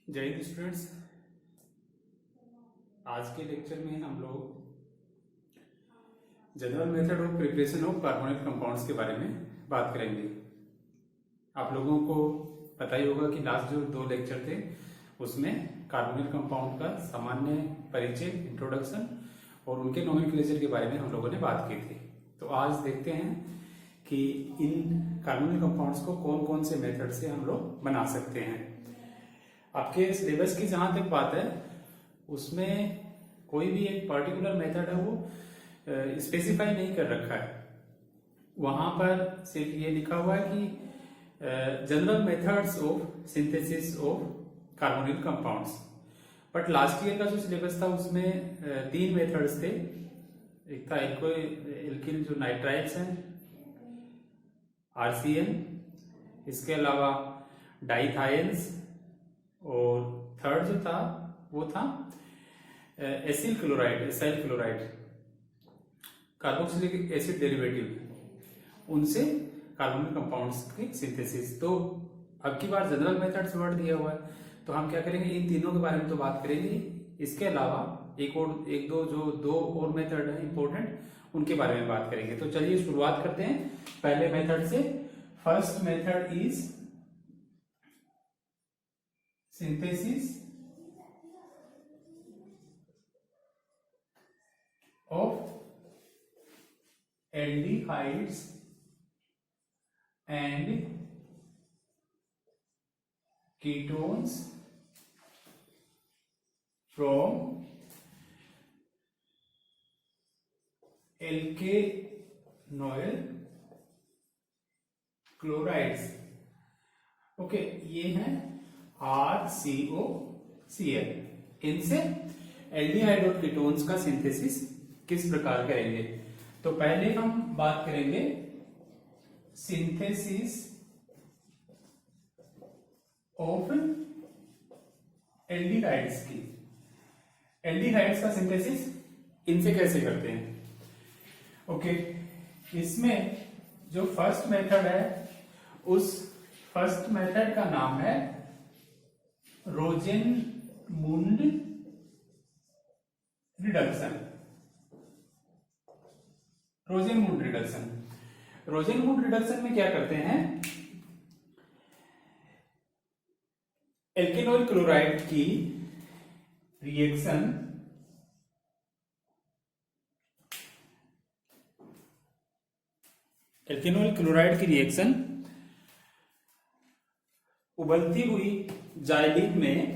जय हिंद स्टूडेंट्स। आज के लेक्चर में हम लोग general method of preparation of carbonate compounds के बारे में बात करेंगे। आप लोगों को पता ही होगा कि लास्ट जो 2 लेक्चर थे उसमें कार्बोनेट कंपाउंड का सामान्य परिचय, इंट्रोडक्शन और उनके नोमेनक्लेचर के बारे में हम लोगों ने बात की थी। तो आज देखते हैं कि इन कार्बोनेट कंपाउंड्स को कौन कौन से मेथड से हम लोग बना सकते हैं। आपके सिलेबस की जहां तक बात है उसमें कोई भी एक पर्टिकुलर मेथड है वो स्पेसिफाई नहीं कर रखा है। वहां पर सिर्फ ये लिखा हुआ है कि general methods of synthesis of carbonyl compounds. But last year का जो सिलेबस था उसमें 3 मेथड्स थे। एक था एल्किल जो नाइट्राइल्स हैं, RCN, इसके अलावा डाइथाइल्स, और थर्ड जो था वो था acyl chloride, acyl chloride, carboxylic acid derivative, उनसे कार्बोनिक कंपाउंड्स की सिंथेसिस। तो अब की बार जनरल मेथड्स वर्ड दिया हुआ है तो हम क्या करेंगे, इन तीनों के बारे में तो बात करेंगे। इसके अलावा एक दो और मेथड है इंपॉर्टेंट, उनके बारे में बात करेंगे। तो चलिए शुरुआत करते हैं पहले मेथड से। First method is synthesis of aldehydes and ketones from alkanoil chlorides। Okay, ये है RCOCl। इनसे एल्डिहाइड और कीटोन्स का सिंथेसिस किस प्रकार करेंगे। तो पहले हम बात करेंगे सिंथेसिस ऑफ एल्डिहाइड्स की। एल्डिहाइड्स का सिंथेसिस इनसे कैसे करते हैं। ओके, इसमें जो फर्स्ट मेथड है उस फर्स्ट मेथड का नाम है रोजेनमुंड रिडक्शन। रोजेनमुंड रिडक्शन, रोजेनमुंड रिडक्शन में क्या करते हैं, एल्केनॉइल क्लोराइड की रिएक्शन उबलती हुई जाइलिन में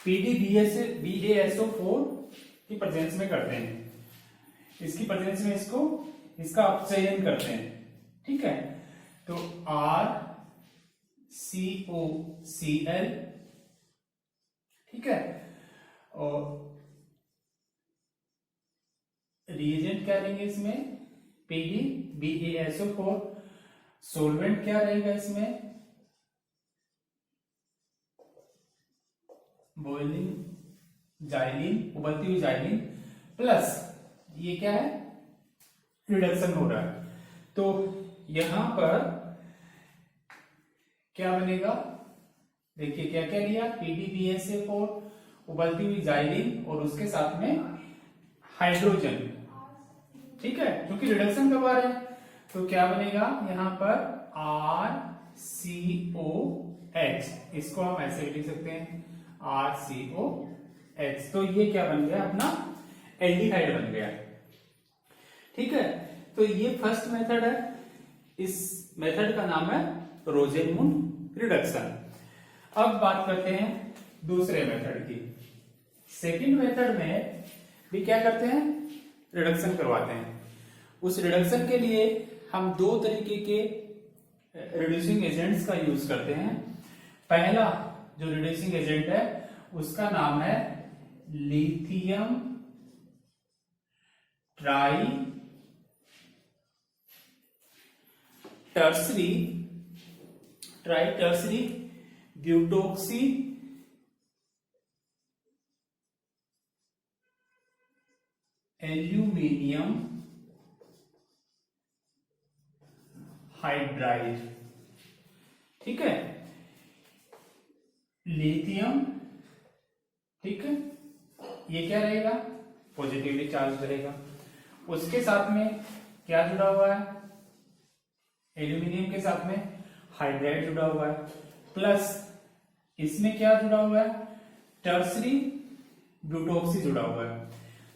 PDBaSO4 की प्रेजेंस में करते हैं। इसकी प्रेजेंस में इसका अपचयन करते हैं। ठीक है, तो RCOCl, ठीक है, और रिएजेंट क्या रहेंगे इसमें, PDBaSO4। सोलवेंट क्या रहेगा इसमें, बॉइलिंग जाइलिन, उबलती हुई जाइलिन, प्लस ये क्या है, रिडक्शन हो रहा है। तो यहां पर क्या बनेगा, देखिए क्या क्या लिया, PDBaSO4, उबलती हुई जाइलिन और उसके साथ में हाइड्रोजन। ठीक है, क्योंकि रिडक्शन करवा रहे हैं तो क्या बनेगा यहां पर RCOH। इसको हम ऐसे लिख सकते हैं RCOH। तो ये क्या बन गया, अपना एल्डिहाइड बन गया। ठीक है, तो ये फर्स्ट मेथड है। इस मेथड का नाम है रोजेनमुंड रिडक्शन। अब बात करते हैं दूसरे मेथड की। सेकंड मेथड में भी क्या करते हैं, रिडक्शन करवाते हैं। उस रिडक्शन के लिए हम 2 तरीके के रिड्यूसिंग एजेंट्स का यूज करते हैं। पहला जो रिड्यूसिंग एजेंट है उसका नाम है lithium tri tertiary butoxy aluminium hydride. ठीक है, लिथियम, ठीक है, ये क्या रहेगा, पॉजिटिवली चार्ज रहेगा। उसके साथ में क्या जुड़ा हुआ है, एल्यूमिनियम के साथ में हाइड्राइड जुड़ा हुआ है, प्लस इसमें क्या जुड़ा हुआ है, टर्सरी ब्यूटोक्सी जुड़ा हुआ है।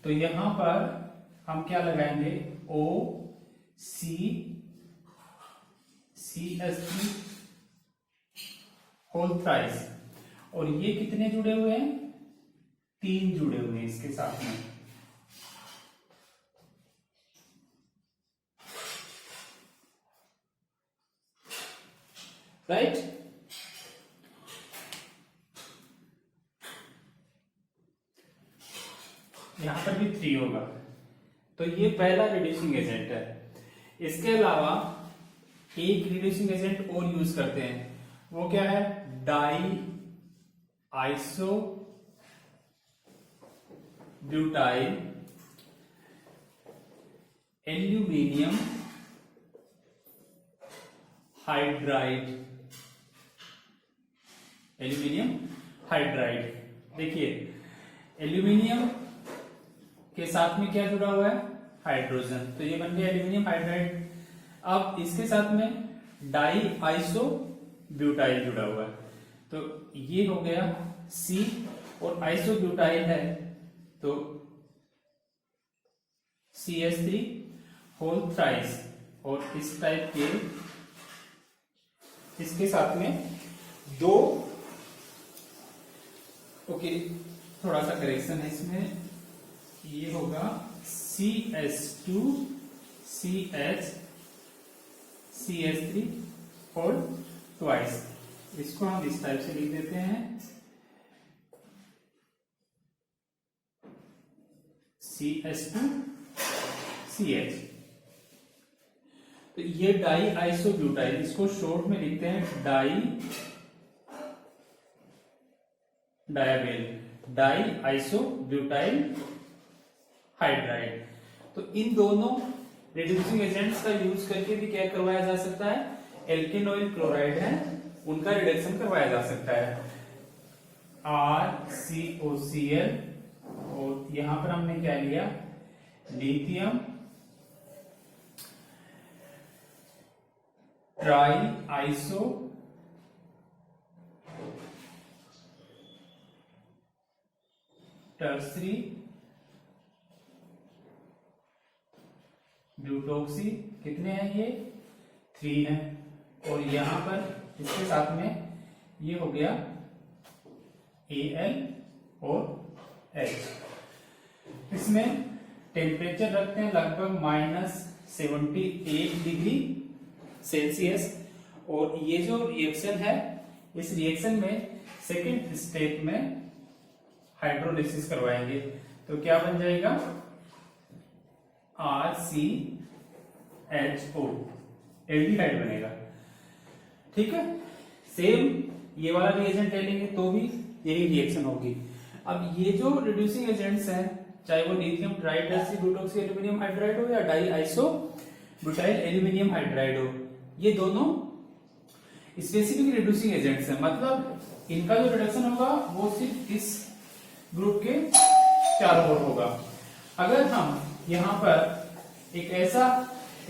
तो यहां पर हम क्या लगाएंगे, OCH3 होल थ्राइस, और ये कितने जुड़े हुए हैं, 3 जुड़े हुए हैं इसके साथ में। राइट, यहां पर भी 3 होगा। तो ये पहला रिड्यूसिंग एजेंट है। इसके अलावा एक रिड्यूसिंग एजेंट और यूज करते हैं, वो क्या है, di iso butyl aluminium hydride, aluminium hydride. देखिए एल्यूमिनियम के साथ में क्या जुड़ा हुआ है, हाइड्रोजन, तो ये बन गया एल्यूमिनियम हाइड्राइड। अब इसके साथ में डाई आइसो ब्यूटाइल जुड़ा हुआ है, तो ये हो गया C, और आइसो ब्यूटाइल है तो CH3 होल थ्राइस, और इस टाइप के इसके साथ में 2, ओके थोड़ा सा करेक्शन है इसमें, ये होगा CH2 CH3 होल ट्वाइस। इसको हम इस टाइप से लिख देते हैं, CH2 CH। तो ये डाई आइसोब्यूटाइल, इसको शॉर्ट में लिखते हैं डाई आइसोब्यूटाइल हाइड्राइड। तो इन दोनों रिड्यूसिंग एजेंट्स का यूज करके भी क्या करवाया जा सकता है, एल्केनॉइल क्लोराइड है उनका रिडक्शन करवाया जा सकता है, RCOCl, और यहां पर हमने क्या लिया, लिथियम ट्राई आइसो टर्सरी ब्यूटोक्सी, कितने हैं ये, 3 है, और यहां पर इसके साथ में ये हो गया Al और H। इसमें टेम्परेचर रखते हैं लगभग -78 डिग्री सेल्सियस, और ये जो रिएक्शन है, इस रिएक्शन में सेकेंड स्टेप में हाइड्रोलिसिस करवाएंगे, तो क्या बन जाएगा, RCHO, एल्डिहाइड बनेगा। ठीक है, सेम ये वाला रिएजेंट ले लेंगे तो भी यही रिएक्शन होगी। अब ये जो रिड्यूसिंग एजेंट्स हैं, चाहे वो लिथियम ट्राइटर्सी ब्यूटोक्सी एल्यूमिनियम हाइड्राइड हो या di iso butyl aluminium hydride हो, ये दोनों स्पेसिफिक रिड्यूसिंग एजेंट्स हैं। मतलब इनका जो रिडक्शन होगा वो सिर्फ इस ग्रुप के चारों ओर होगा। अगर हम यहाँ पर एक ऐसा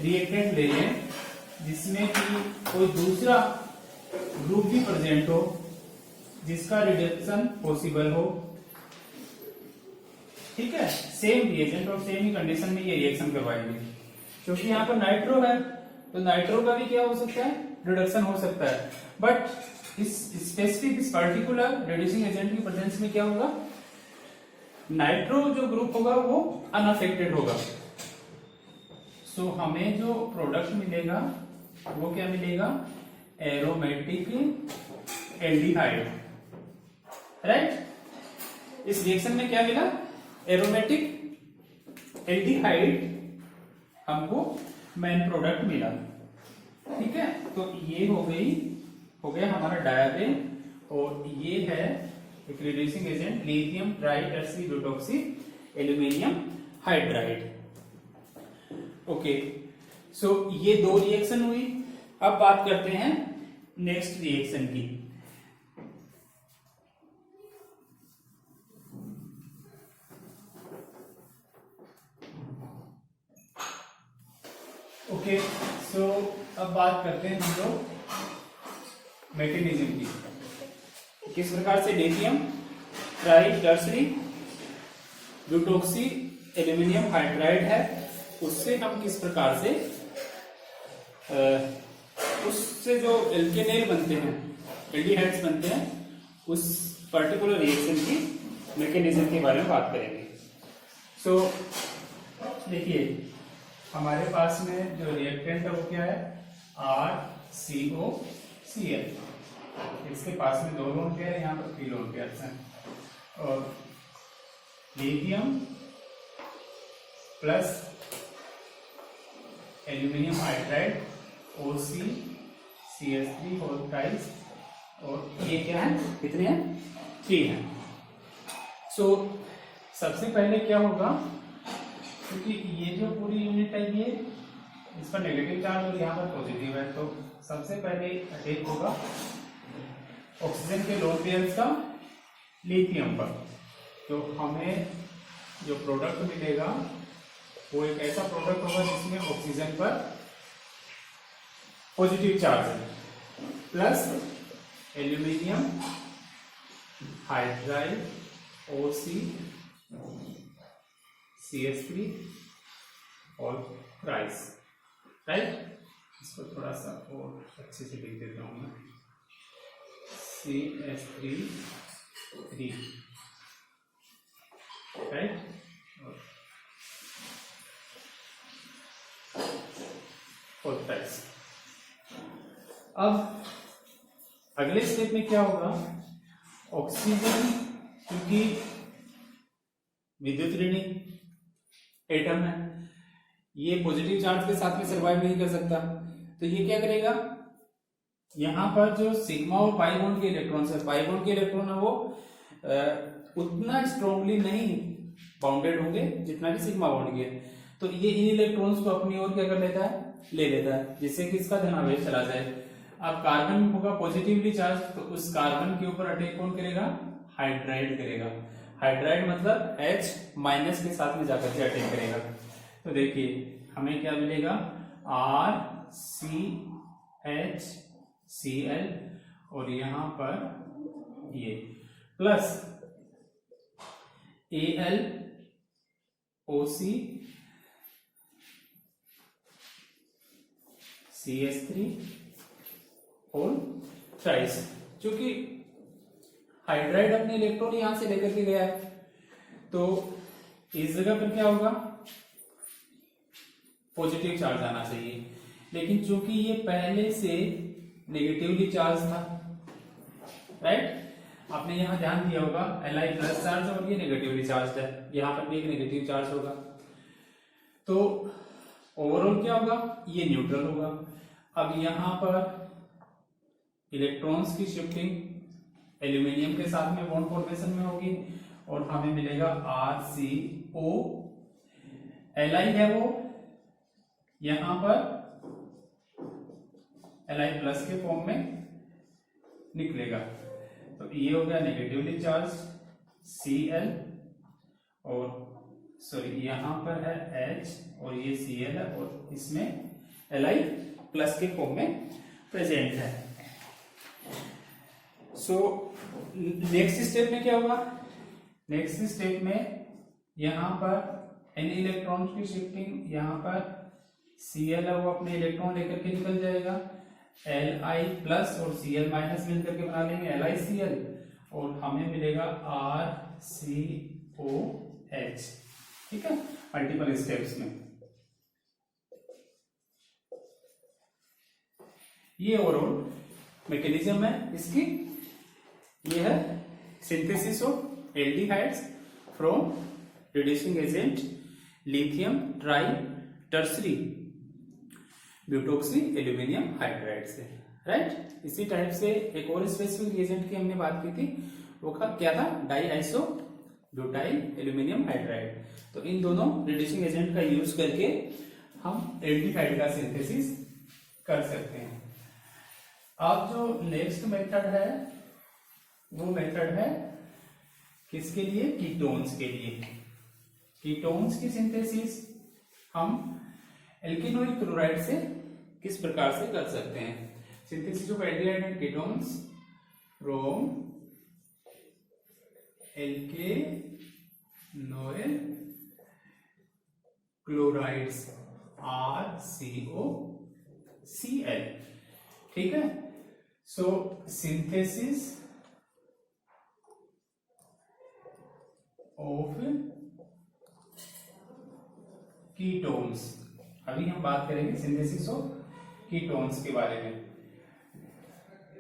रिएक्टेंट ले लें जिसमें कि कोई दूसरा ग्रुप भी प्रेजेंट हो जिसका रिडक्शन पॉसिबल हो, ठीक है, सेम रिएजेंट और सेम ही कंडीशन में ये रिएक्शन करवाएंगे। क्योंकि यहाँ पर नाइट्रो है तो नाइट्रो का भी क्या हो सकता है, रिडक्शन हो सकता है, बट इस स्पेसिफिक इस पर्टिकुलर रिड्यूसिंग एजेंट की प्रेजेंस में क्या होगा, नाइट्रो जो ग्रुप होगा वो अनअफेक्टेड होगा। सो हमें जो प्रोडक्ट मिलेगा वो क्या मिलेगा, एरोमेटिक एल्डिहाइड, राइट। इस रिएक्शन में क्या मिला, एरोमेटिक एल्डिहाइड हमको मेन प्रोडक्ट मिला। ठीक है, तो ये हो गया हमारा डायाबेन, और ये है एक reducing agent lithium ट्राइटर्सी butoxy aluminium hydride. Okay, so ये 2 रिएक्शन हुई। अब बात करते हैं नेक्स्ट रिएक्शन की। बात करते हैं हम लोग मैकेनिज्म की। किस प्रकार से lithium tri tertiary butoxy aluminium hydride है, उससे हम किस प्रकार से उससे जो एल्केनेल बनते हैं, एल्डिहाइड्स बनते हैं, उस पर्टिकुलर रिएक्शन की मैकेनिज्म के बारे में बात करेंगे। सो देखिए हमारे पास में जो रिएक्टेंट है वो क्या है, RCOCl। इसके पास में 2 लोन पेयर है, यहाँ पर 3 लोन पेयर हैं, और lithium plus aluminium hydride OCCH3 4 types, और ये क्या है, कितने हैं, 3 हैं। सो सबसे पहले क्या होगा, क्योंकि ये जो पूरी यूनिट है ये इस पर नेगेटिव चार्ज और यहाँ पर पॉजिटिव है, तो सबसे पहले अटैक होगा ऑक्सीजन के लोन पेयर्स का लिथियम पर। तो हमें जो प्रोडक्ट मिलेगा वो एक ऐसा प्रोडक्ट होगा जिसमें ऑक्सीजन पर पॉजिटिव चार्ज है, प्लस एल्यूमिनियम हाइड्राइड OCCH3 और राइस, राइट। इसको थोड़ा सा और अच्छे से लिख देता हूँ मैं, CH3 राइट, और राइस। अब अगले स्टेप में क्या होगा, ऑक्सीजन क्योंकि विद्युत ऋणी एटम है, ये पॉजिटिव चार्ज के साथ में सर्वाइव नहीं कर सकता, तो ये क्या करेगा, यहाँ पर जो सिग्मा और पाई बॉन्ड के इलेक्ट्रॉन है, पाई बॉन्ड के इलेक्ट्रॉन है वो उतना स्ट्रांगली नहीं बाउंडेड होंगे जितना कि सिग्मा बॉन्ड के, तो ये इन इलेक्ट्रॉन्स को अपनी ओर क्या कर लेता है, ले लेता है, जिससे कि इसका धनावेश चला जाए। अब कार्बन होगा पॉजिटिवली चार्ज, तो उस कार्बन के ऊपर अटैक कौन करेगा, हाइड्राइड करेगा। हाइड्राइड मतलब H माइनस के साथ में जाकर के अटैक करेगा। तो देखिए हमें क्या मिलेगा, RCHCl और यहां पर ये प्लस AlOCCH3 और ट्राइस, क्योंकि हाइड्राइड अपने इलेक्ट्रॉन यहां से लेकर के गया है, तो इस जगह पर क्या होगा, पॉजिटिव चार्ज आना चाहिए, लेकिन चूंकि ये पहले से नेगेटिवली चार्ज था, राइट। आपने यहां ध्यान दिया होगा Li प्लस चार्ज और ये नेगेटिवली चार्ज है, यहां पर भी एक नेगेटिव चार्ज होगा, तो ओवरऑल क्या होगा, ये न्यूट्रल होगा। अब यहां पर इलेक्ट्रॉन्स की शिफ्टिंग एल्यूमिनियम के साथ में बॉन्ड फॉर्मेशन में होगी, और हमें मिलेगा RCO। Li है वो यहां पर Li प्लस के फॉर्म में निकलेगा, तो ये हो गया नेगेटिवली चार्ज Cl, और सॉरी यहां पर है H और ये Cl है, और इसमें Li प्लस के फॉर्म में प्रेजेंट है। सो नेक्स्ट स्टेप में क्या होगा, नेक्स्ट स्टेप में यहां पर एन इलेक्ट्रॉन की शिफ्टिंग, यहां पर Cl है वो अपने इलेक्ट्रॉन लेकर के निकल जाएगा, Li प्लस और Cl माइनस मिलकर के बना लेंगे LiCl, और हमें मिलेगा RCOH, ठीक है, मल्टीपल स्टेप्स में। ये ओवरऑल मैकेनिज्म है इसकी, ये है synthesis of aldehydes from reducing agent lithium tri tertiary butoxy aluminium hydride से, राइट। इसी टाइप से एक और स्पेसिफिक एजेंट की हमने बात की थी, वो क्या था, di iso butyl aluminium hydride. तो इन दोनों रिड्यूसिंग एजेंट का यूज करके हम एल्डिहाइड का सिंथेसिस कर सकते हैं। अब जो नेक्स्ट मेथड है वो मेथड है किसके लिए, कीटोन्स के लिए। कीटोन्स की सिंथेसिस हम एल्केनोइक क्लोराइड से किस प्रकार से कर सकते हैं। Synthesis of aldehyde and ketones from alkanoyl chlorides RCOCl। ठीक है, सो सिंथेसिस ऑफ कीटोन्स, अभी हम बात करेंगे सिंथेसिस ऑफ कीटोन्स के बारे में।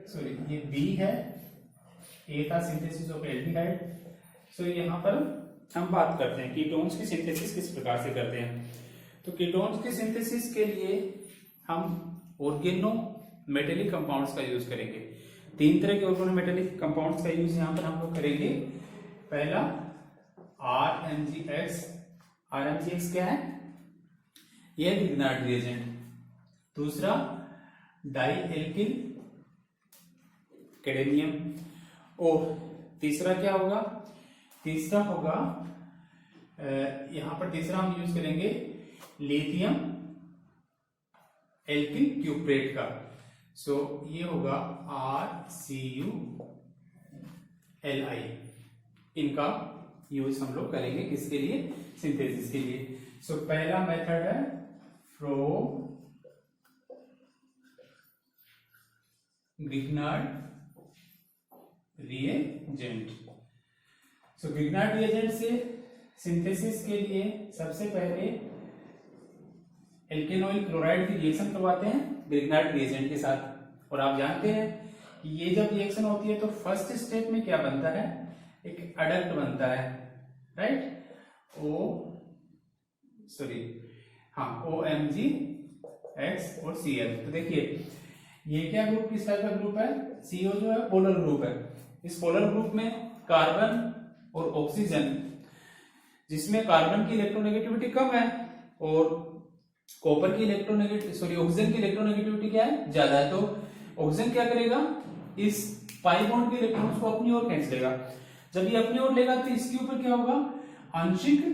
सॉरी, ये बी है, ए था सिंथेसिस ऑफ एल्डिहाइड। सो यहाँ पर हम बात करते हैं कीटोन्स की सिंथेसिस किस प्रकार से करते हैं। तो कीटोन्स की सिंथेसिस के लिए हम ऑर्गेनो मेटेलिक कंपाउंड्स का यूज करेंगे। 3 तरह के ऑर्गेनो मेटेलिक कंपाउंड्स का यूज यहाँ पर हम लोग करेंगे। पहला RMgX। RMgX क्या है? यह ग्रिग्नार्ड रिएजेंट। दूसरा डाई एल्किल कैडमियम। और तीसरा क्या होगा? तीसरा होगा यहां पर तीसरा हम यूज करेंगे लिथियम एल्किल क्यूप्रेट का। सो ये होगा RCuLi। इनका यूज हम लोग करेंगे किसके लिए? सिंथेसिस के लिए। सो पहला मेथड है from Grignard reagent. So Grignard reagent से सिंथेसिस के लिए सबसे पहले एल्केनोइल क्लोराइड की रिएक्शन करवाते हैं ग्रिग्नार्ड रिएजेंट के साथ। और आप जानते हैं कि ये जब रिएक्शन होती है तो फर्स्ट स्टेप में क्या बनता है? एक एडक्ट बनता है, राइट? OMgX और Cl। तो देखिए ये क्या ग्रुप, किस टाइप का ग्रुप है? CO जो है पोलर ग्रुप है। इस पोलर ग्रुप में कार्बन और ऑक्सीजन, जिसमें कार्बन की इलेक्ट्रोनेगेटिविटी कम है और कॉपर की ऑक्सीजन की इलेक्ट्रोनेगेटिविटी क्या है? ज्यादा है। तो ऑक्सीजन क्या करेगा? इस पाई बॉन्ड के इलेक्ट्रॉन्स को अपनी ओर खींच लेगा। जब ये अपनी ओर लेगा तो इसके ऊपर क्या होगा? आंशिक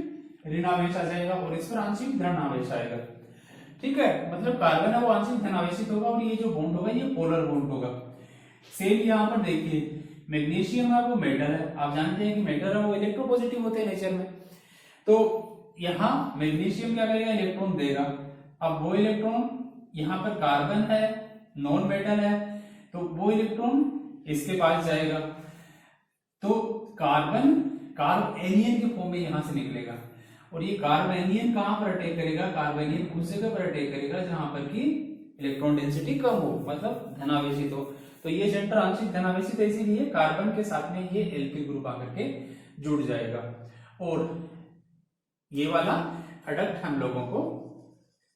ऋणावेश आ जाएगा और इस पर आंशिक धनावेश आएगा। ठीक है, मतलब कार्बन है वो आंशिक धनावेशित होगा और ये जो बॉन्ड होगा ये पोलर बॉन्ड होगा। सेम यहाँ पर देखिए मैग्नीशियम है वो मेटल है। आप जानते हैं कि मेटल है वो इलेक्ट्रोपॉजिटिव होते हैं नेचर में। तो यहाँ मैग्नीशियम क्या करेगा? इलेक्ट्रॉन देगा। अब वो इलेक्ट्रॉन यहाँ पर कार्बन है, नॉन मेटल है, तो वो इलेक्ट्रॉन इसके पास जाएगा। तो कार्बेनियन के फॉर्म में यहां से निकलेगा। और ये कार्बेनियन कहां पर अटैक करेगा? कार्बेनियन उस जगह पर अटैक करेगा जहां पर की इलेक्ट्रॉन डेंसिटी कम हो, मतलब धनावेशित हो। तो ये सेंटर आंशिक धनावेशित है, इसीलिए कार्बन के साथ में ये एल्किल ग्रुप आकर के जुड़ जाएगा और ये वाला एडक्ट हम लोगों को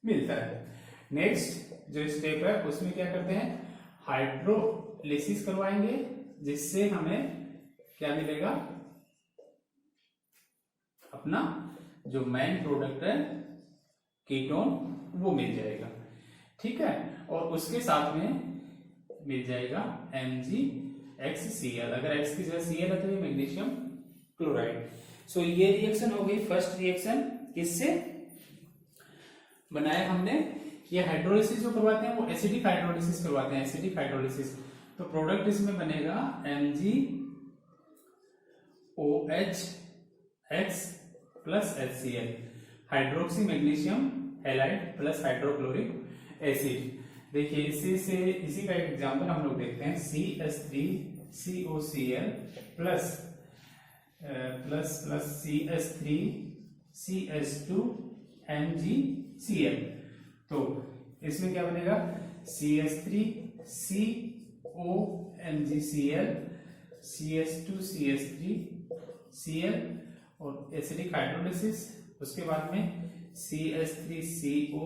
मिलता है। नेक्स्ट जो स्टेप है उसमें क्या करते हैं? हाइड्रोलिसिस करवाएंगे, जिससे हमें क्या मिलेगा? अपना जो मेन प्रोडक्ट है कीटोन वो मिल जाएगा। ठीक है, और उसके साथ में मिल जाएगा MgXCl। अगर X की जगह Cl है तो ये मैग्नीशियम क्लोराइड। सो ये रिएक्शन हो गई फर्स्ट रिएक्शन। किससे बनाया हमने? ये हाइड्रोलिसिस जो करवाते हैं वो एसिडिक हाइड्रोलिसिस करवाते हैं, एसिडिक हाइड्रोलिसिस। तो प्रोडक्ट इसमें बनेगा MgOHX plus HCl, hydroxy magnesium halide plus hydrochloric acid. देखिए इसी का एक एग्जांपल हम लोग देखते हैं। CH3COCl plus CH3CH2MgCl। तो इसमें क्या बनेगा? CH3COMgCl, CH2CH3Cl और एसिडिक हाइड्रोलिसिस। उसके बाद में CH3CO,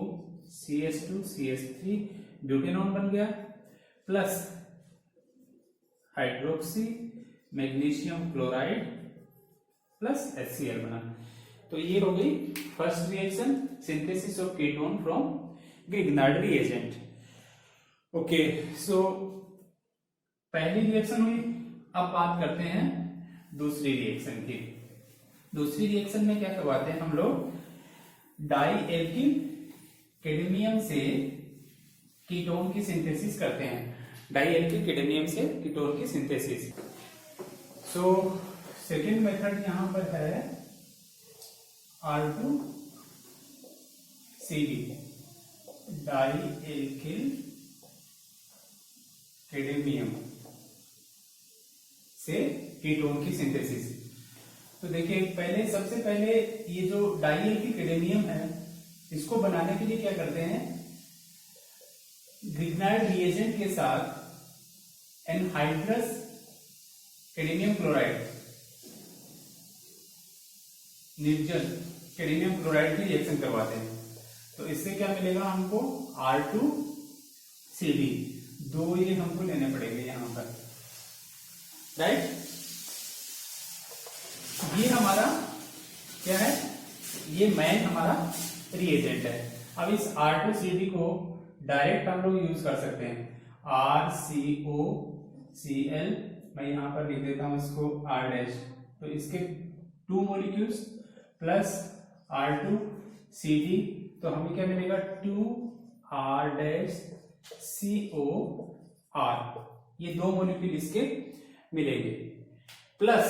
CH2CH3 ब्यूटेनॉन बन गया plus hydroxy magnesium chloride plus HCl बना। तो ये हो गई first reaction, synthesis of ketone from Grignard reagent. Okay, so पहली रिएक्शन हुई। अब बात करते हैं दूसरी रिएक्शन की। दूसरी रिएक्शन में क्या करवाते हैं हम लोग? डाई एल्किल कैडमियम से कीटोन की सिंथेसिस करते हैं, डाई एल्किल कैडमियम से कीटोन की सिंथेसिस। सो सेकेंड मेथड यहां पर है R2CD, डाई एल्किल कैडमियम से कीटोन की सिंथेसिस। तो देखिए पहले, सबसे पहले ये जो डाई एल्किल कैडमियम है, इसको बनाने के लिए क्या करते हैं, ग्रिग्नाइड रिएजेंट के साथ एनहाइड्रस कैडमियम क्लोराइड, निर्जल कैडमियम क्लोराइड की रिएक्शन करवाते हैं। तो इससे क्या मिलेगा हमको, R2CD, दो ये हमको लेने पड़ेंगे यहां पर, राइट। ये हमारा क्या है, ये मेन हमारा रिएजेंट है। अब इस R2CD को डायरेक्ट हम लोग यूज कर सकते हैं, RCOCl, मैं यहां पर लिख देता हूं इसको R', तो इसके 2 मॉलिक्यूल्स प्लस R2CD, तो हमें क्या मिलेगा, 2R'COR, ये 2 मॉलिक्यूल इसके मिलेंगे, प्लस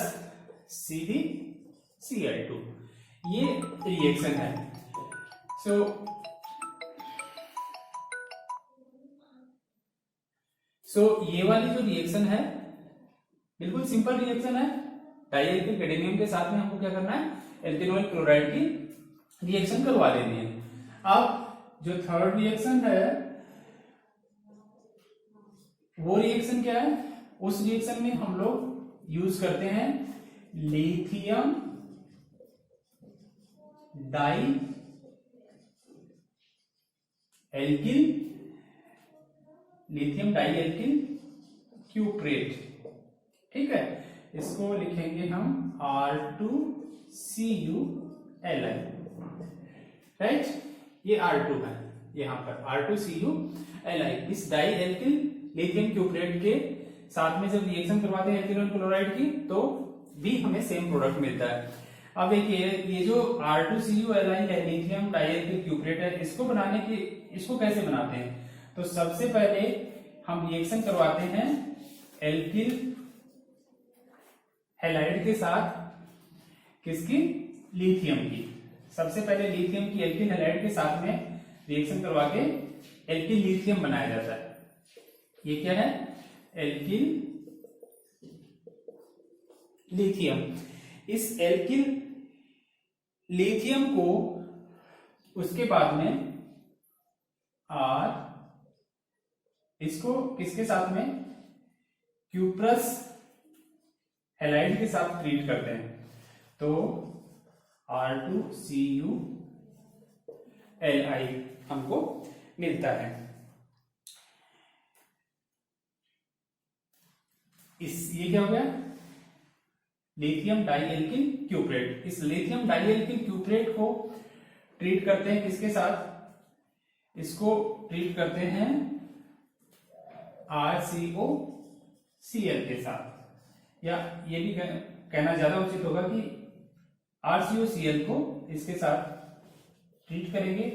CdCl2, ये रिएक्शन है। सो ये वाली जो रिएक्शन है बिल्कुल सिंपल रिएक्शन है, डाई एल्किल कैडमियम के साथ में हमको क्या करना है, एल्केनॉइल क्लोराइड की रिएक्शन करवा देनी है। अब जो थर्ड रिएक्शन है वो रिएक्शन क्या है, उस रिएक्शन में हम लोग यूज करते हैं lithium di alkyl, lithium di alkyl cuprate, ठीक है। इसको लिखेंगे हम R2CuLi, राइट। ये R2 है, यहां पर R2CuLi। इस डाई एल्किल लिथियम क्यूप्रेट के साथ में जब रिएक्शन करवाते हैं एल्किल क्लोराइड की, तो भी हमें सेम प्रोडक्ट मिलता है। अब देखिए ये जो R2CuLi है, लिथियम डाई एल्किल क्यूप्रेट है, इसको बनाने की, इसको कैसे बनाते हैं, तो सबसे पहले हम रिएक्शन करवाते हैं एल्किल हैलाइड के साथ, किसकी, लिथियम की। सबसे पहले लिथियम की एल्किल हैलाइड के साथ में रिएक्शन करवा के एल्किल लिथियम बनाया जाता है। ये क्या है, एल्किल लिथियम। इस एल्किल लिथियम को उसके बाद में इसको किसके साथ में, क्यूप्रस हैलाइड के साथ ट्रीट करते हैं, तो R2CuLi हमको मिलता है। ये क्या हो गया, लिथियम डाई एल्किल क्यूप्रेट। इस लिथियम डाई एल्किल क्यूप्रेट को ट्रीट करते हैं किसके साथ, इसको ट्रीट करते हैं RCOCl के साथ, या ये भी कहना ज्यादा उचित होगा कि RCOCl को इसके साथ ट्रीट करेंगे,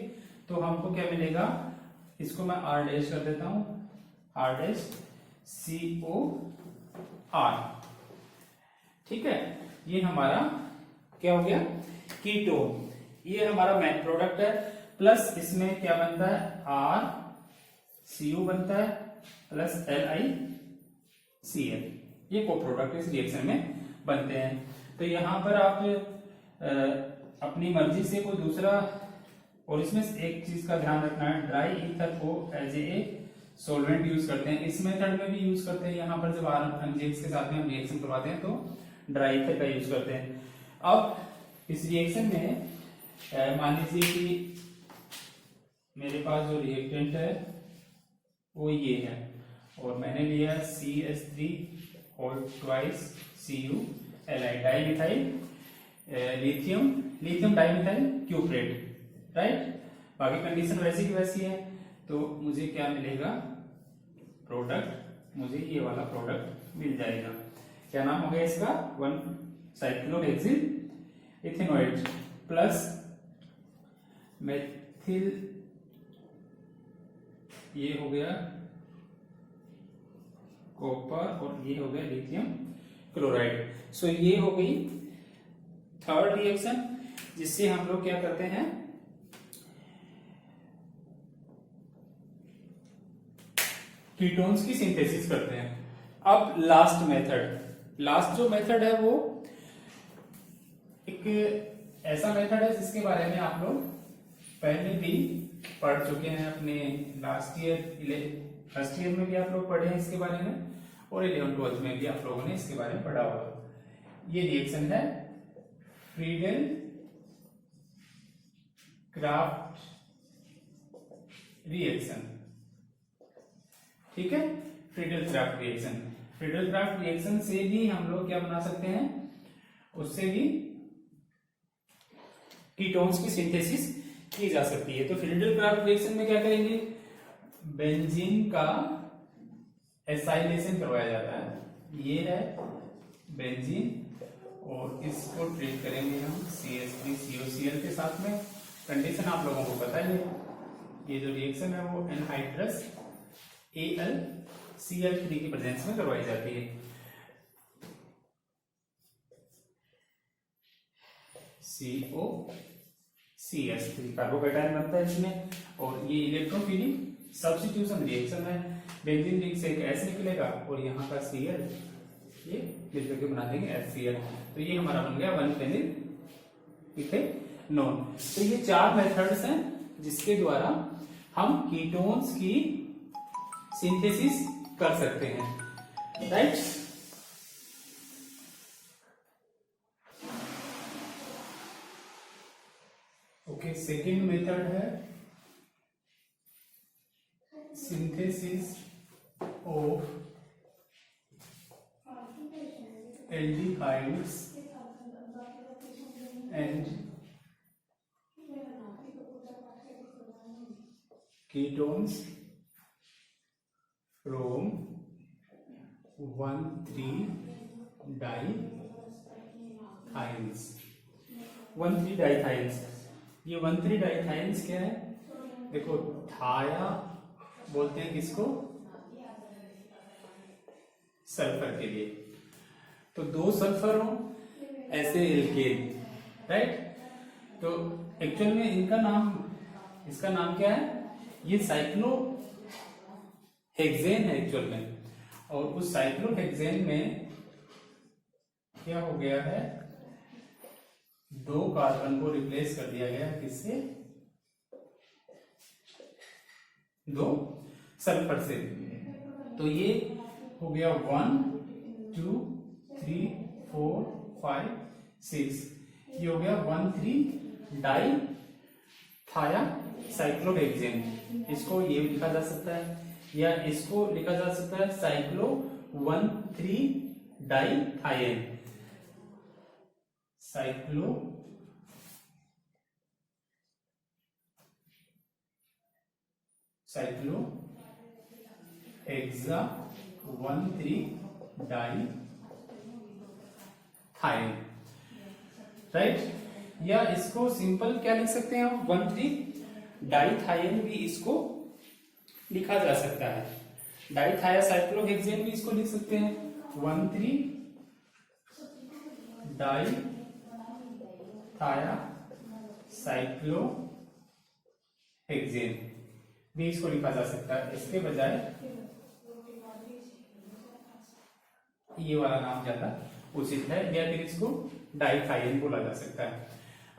तो हमको क्या मिलेगा, इसको मैं R' कर देता हूं, R'COR, ठीक है। ये हमारा क्या हो गया, कीटोन। ये हमारा मेन प्रोडक्ट है, प्लस इसमें क्या बनता है, RCO बनता है, प्लस LiCl, ये को प्रोडक्ट इस रिएक्शन में बनते हैं। तो यहां पर आप अपनी मर्जी से कोई दूसरा, और इसमें एक चीज का ध्यान रखना है, ड्राई ईथर को एज ए सॉल्वेंट यूज करते हैं, इस मेथड में भी यूज करते हैं। यहाँ पर जब MgX के साथ में हम रिएक्शन करवाते हैं तो ड्राई ईथर का यूज करते हैं। अब इस रिएक्शन में मान लीजिए कि मेरे पास जो रिएक्टेंट है वो ये है, और मैंने लिया CH3 और twice CuLi, di methyl lithium di methyl cuprate, right. बाकी कंडीशन वैसी की वैसी है, तो मुझे क्या मिलेगा, प्रोडक्ट, मुझे ये वाला प्रोडक्ट मिल जाएगा। क्या नाम हो गया इसका, 1 साइक्लोहेक्सिल इथेनोएट प्लस मेथिल ये हो गया कॉपर और ये हो गया लिथियम क्लोराइड। सो ये हो गई थर्ड रिएक्शन, जिससे हम लोग क्या करते हैं, कीटोन्स की सिंथेसिस करते हैं। अब लास्ट मेथड, लास्ट जो मेथड है वो एक ऐसा मेथड है जिसके बारे में आप लोग पहले भी पढ़ चुके हैं अपने लास्ट ईयर, फर्स्ट ईयर में भी आप लोग पढ़े हैं इसके बारे में, और 11th-12th में भी आप लोगों ने इसके बारे में पढ़ा होगा। ये रिएक्शन है फ्रीडल क्राफ्ट रिएक्शन, ठीक है। Friedel craft reaction, Friedel craft reaction से भी हम लोग क्या बना सकते हैं, उससे भी कीटोन्स की सिंथेसिस की जा सकती है। तो फ्रीडल क्राफ्ट रिएक्शन में क्या करेंगे, बेंजीन का एसाइलेशन करवाया जाता है। ये है बेंजीन और इसको ट्रीट करेंगे हम CH3COCl के साथ में। कंडीशन आप लोगों को पता ही है, ये जो रिएक्शन है वो एनहाइड्रस AlCl3 की प्रेजेंस में करवाई जाती है। COCH3 कार्बोकेटायन बनता है इसमें, और ये इलेक्ट्रोफिलिक सब्स्टिट्यूशन रिएक्शन है। बेंजीन रिंग से एक S निकलेगा और यहाँ का Cl ये मिलकर के बना देंगे HCl। तो ये हमारा बन गया 1-फेनिल इथेनॉल। तो ये 4 मेथड्स हैं जिसके द्वारा हम कीटोन्स की सिंथेसिस कर सकते हैं, राइट। ओके, सेकेंड मेथड है synthesis of aldehydes and ketones from 1,3-dithiones। 1,3-dithiones, ये 1,3-dithiones क्या है, देखो थाया बोलते हैं किसको, सल्फर के लिए। तो 2 सल्फर हो ऐसे एल्केन, राइट। तो एक्चुअल में इनका नाम, इसका नाम क्या है, ये साइक्लोहेक्सेन है एक्चुअल में। और उस साइक्लोहेक्सेन में क्या हो गया है, 2 कार्बन को रिप्लेस कर दिया गया किससे, 2 सल्फर से। तो ये हो गया 1 2 3 4 5 6, ये हो गया 1,3-डाइथायासाइक्लोहेक्सेन। इसको ये लिखा जा सकता है या इसको लिखा जा सकता है साइक्लो 1,3-डाइथायन, साइक्लो हेक्सा 1,3-डाइथायन, राइट। या इसको सिंपल क्या लिख सकते हैं हम, 1,3-डाइथायन भी इसको लिखा जा सकता है। डाइथायासाइक्लोहेक्सेन भी इसको लिख सकते हैं 1,3-डाइथायासाइक्लोहेक्सेन भी इसको लिखा जा सकता है। इसके बजाय ये वाला नाम ज्यादा उचित है, या फिर इसको डाइथायन बोला जा सकता है।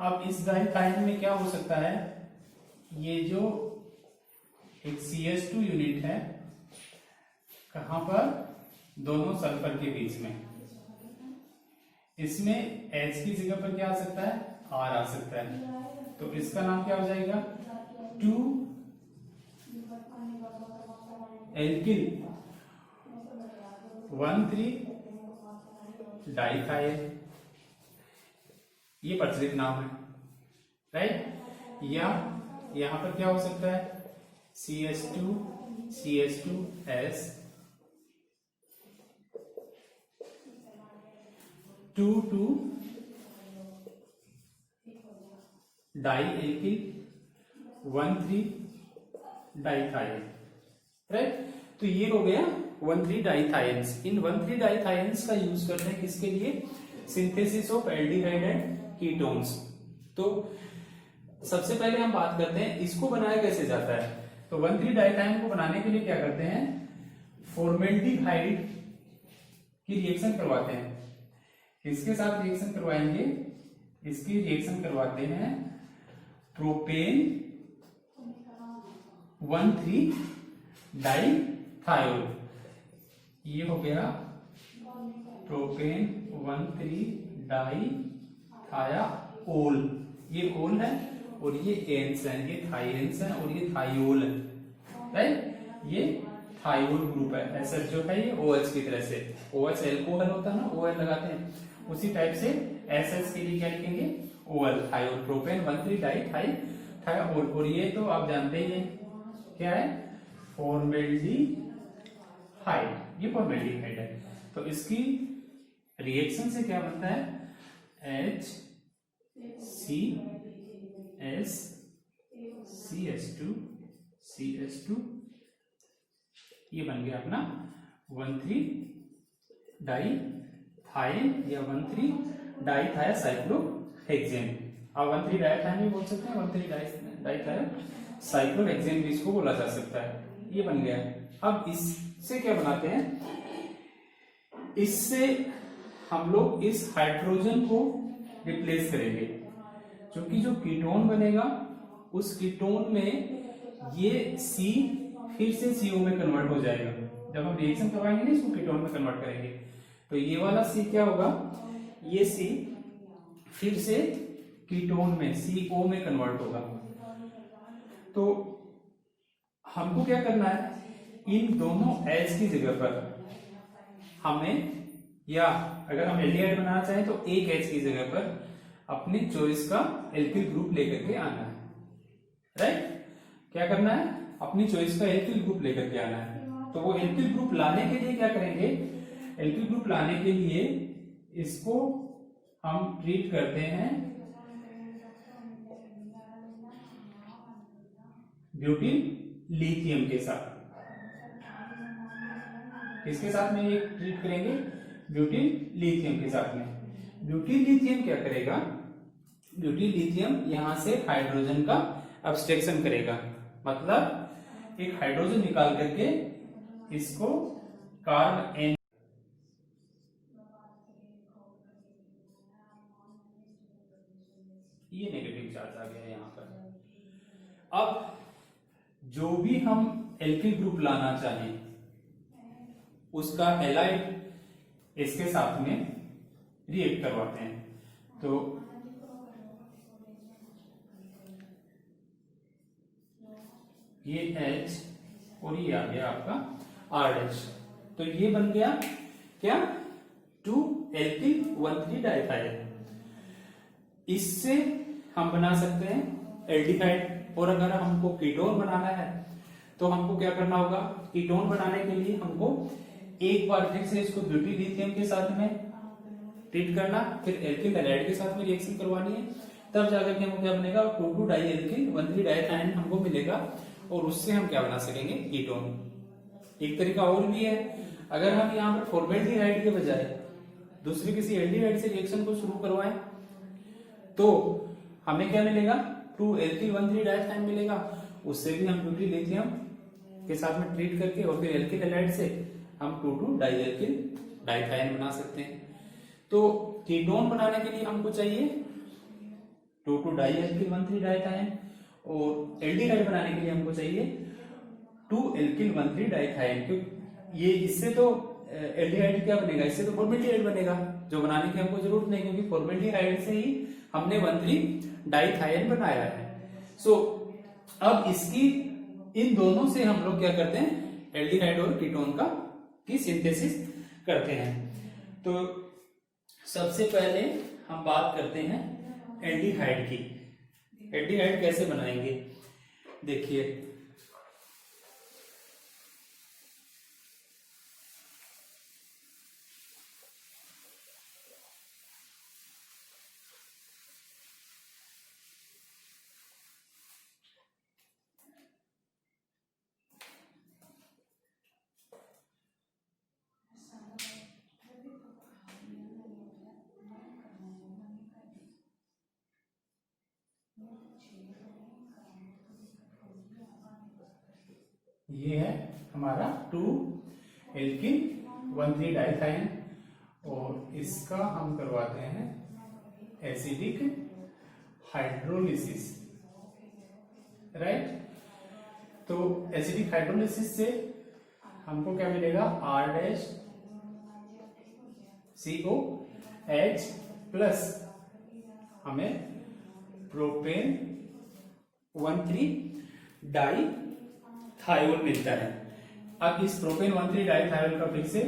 अब इस डाइथायन में क्या हो सकता है, ये जो एक CH2 यूनिट है, कहां पर, दोनों सल्फर के बीच में, इसमें H की जगह पर क्या आ सकता है, R आ सकता है। तो इसका नाम क्या हो जाएगा, 2-एल्किल 1,3-डाइथायन, ये प्रचलित नाम है, राइट। या यहां पर क्या हो सकता है, CH2S 2,2-डाइएल्किल 1,3-डाइथाइल, राइट। तो ये हो गया 1,3 डाइथाइंस। इन 1,3 डाइथाइंस का यूज करते हैं किसके लिए? Synthesis of aldehyde and ketones. तो सबसे पहले हम बात करते हैं इसको बनाया कैसे जाता है। तो 1,3 डाइथाइन को बनाने के लिए क्या करते हैं? फॉर्मेल्डिहाइड की रिएक्शन करवाते हैं। किसके साथ रिएक्शन करवाएंगे? इसकी रिएक्शन करवाते हैं प्रोपेन 1,3 डाइथायोल। ये हो गया प्रोपेन 1,3 डाइथायाओल। ये ओल है और ये एन्स है, ये थाइएंस है और ये थाइयोल है, राइट। ये थाइयोल ग्रुप है। एसएच जो है ये OH की तरह से, OH एल्कोहल होता है ना, OL लगाते हैं उसी टाइप से एसएच के लिए क्या लिखेंगे? OL, thiol, propane 1,3 dithiol. और ये तो आप जानते ही हैं क्या है? फॉर्मेल्डिहाइड। ये फॉर्मेल्डिहाइड है। तो इसकी रिएक्शन से क्या बनता है? HCS, ये बन गया अपना 1,3 डाइथाइन या 1,3 डाइथायासाइक्लोहेक्सेन। आप 1,3 डाइथाइन भी बोल सकते हैं, 1,3 डाइथायासाइक्लोहेक्सेन भी इसको बोला जा सकता है। ये बन गया। अब इससे क्या बनाते हैं? इससे हम लोग इस हाइड्रोजन को रिप्लेस करेंगे, क्योंकि जो कीटोन बनेगा उस कीटोन में ये C फिर से CO में कन्वर्ट हो जाएगा। जब हम रिएक्शन करवाएंगे ना, इसको कीटोन में कन्वर्ट करेंगे, तो ये वाला C क्या होगा? ये C फिर से कीटोन में CO में कन्वर्ट होगा। तो हमको क्या करना है? इन दोनों H की जगह पर हमें, या अगर हम एल्डिहाइड बनाना चाहें तो एक H की जगह पर अपनी चॉइस का एल्किल ग्रुप लेकर के आना है, राइट। क्या करना है? अपनी चॉइस का एल्किल ग्रुप लेकर के आना है। तो वो एल्किल ग्रुप लाने के लिए क्या करेंगे? एल्किल ग्रुप लाने के लिए इसको हम ट्रीट करते हैं ब्यूटिल लिथियम के साथ। किसके साथ में ये ट्रीट करेंगे? ब्यूटिल लिथियम के साथ में। ब्यूटिल लिथियम क्या करेगा? ब्यूटिल लिथियम यहां से हाइड्रोजन का अब्स्ट्रैक्शन करेगा, मतलब एक हाइड्रोजन निकाल करके इसको कार्बन N, ये नेगेटिव चार्ज आ गया यहां पर। अब जो भी हम एल्किल ग्रुप लाना चाहें उसका एलाइड इसके साथ में रिएक्ट करवाते हैं। तो ये H और ये आ गया आपका RH। तो ये बन गया क्या? 2 एल्किल 1,3 डाइथाइल। इससे हम बना सकते हैं एल्डिहाइड। और अगर हमको कीटोन बनाना है तो हमको क्या करना होगा? कीटोन बनाने के लिए हमको एक बार फिर से इसको ब्यूटिल लिथियम के साथ में ट्रीट करना, फिर एल्किल हैलाइड के साथ में रिएक्शन करवानी है, तब जाकर के हमको क्या बनेगा? 2,2 डाई एल्किल 1,3 डाइथाइन हमको मिलेगा और उससे हम क्या बना सकेंगे? कीटोन। एक तरीका और भी है, अगर हम यहाँ पर फॉर्मेल्डिहाइड के बजाय दूसरे किसी एल्डिहाइड से रिएक्शन को शुरू करवाएं तो हमें क्या मिलेगा? 2 एल्किल 1,3 डाइथाइन मिलेगा। उससे भी हम ब्यूटिल लिथियम के साथ में ट्रीट करके और फिर एल्किल हैलाइड से हम 2,2 डाई एल्किल डाइथाइन बना सकते हैं। तो कीटोन बनाने के लिए हमको चाहिए 2,2 डाई एल्किल 1,3 डाइथाइन और एल्डिहाइड बनाने के लिए हमको चाहिए 2 एल्किल 1,3 डाइथाइन। क्योंकि ये इससे तो एल्डिहाइड क्या बनेगा? इससे तो फॉर्मेल्डिहाइड बनेगा, जो बनाने की हमको जरूरत नहीं, क्योंकि फॉर्मेल्डिहाइड से ही हमने 1,3 डाइथाइन बनाया है। सो अब इसकी इन दोनों से हम लोग क्या करते हैं? एल्डिहाइड और कीटोन की सिंथेसिस करते हैं। तो सबसे पहले हम बात करते हैं एल्डिहाइड की। एल्डिहाइड कैसे बनाएंगे? देखिए, ये है हमारा 2 एल्किल 1,3 डाइथाइन और इसका हम करवाते हैं एसिडिक हाइड्रोलिसिस, राइट। तो एसिडिक हाइड्रोलिसिस से हमको क्या मिलेगा, R-COH प्लस हमें प्रोपेन 1,3 डाइथायोल मिलता है। अब इस प्रोपेन 1,3 डाइथायोल का फिर से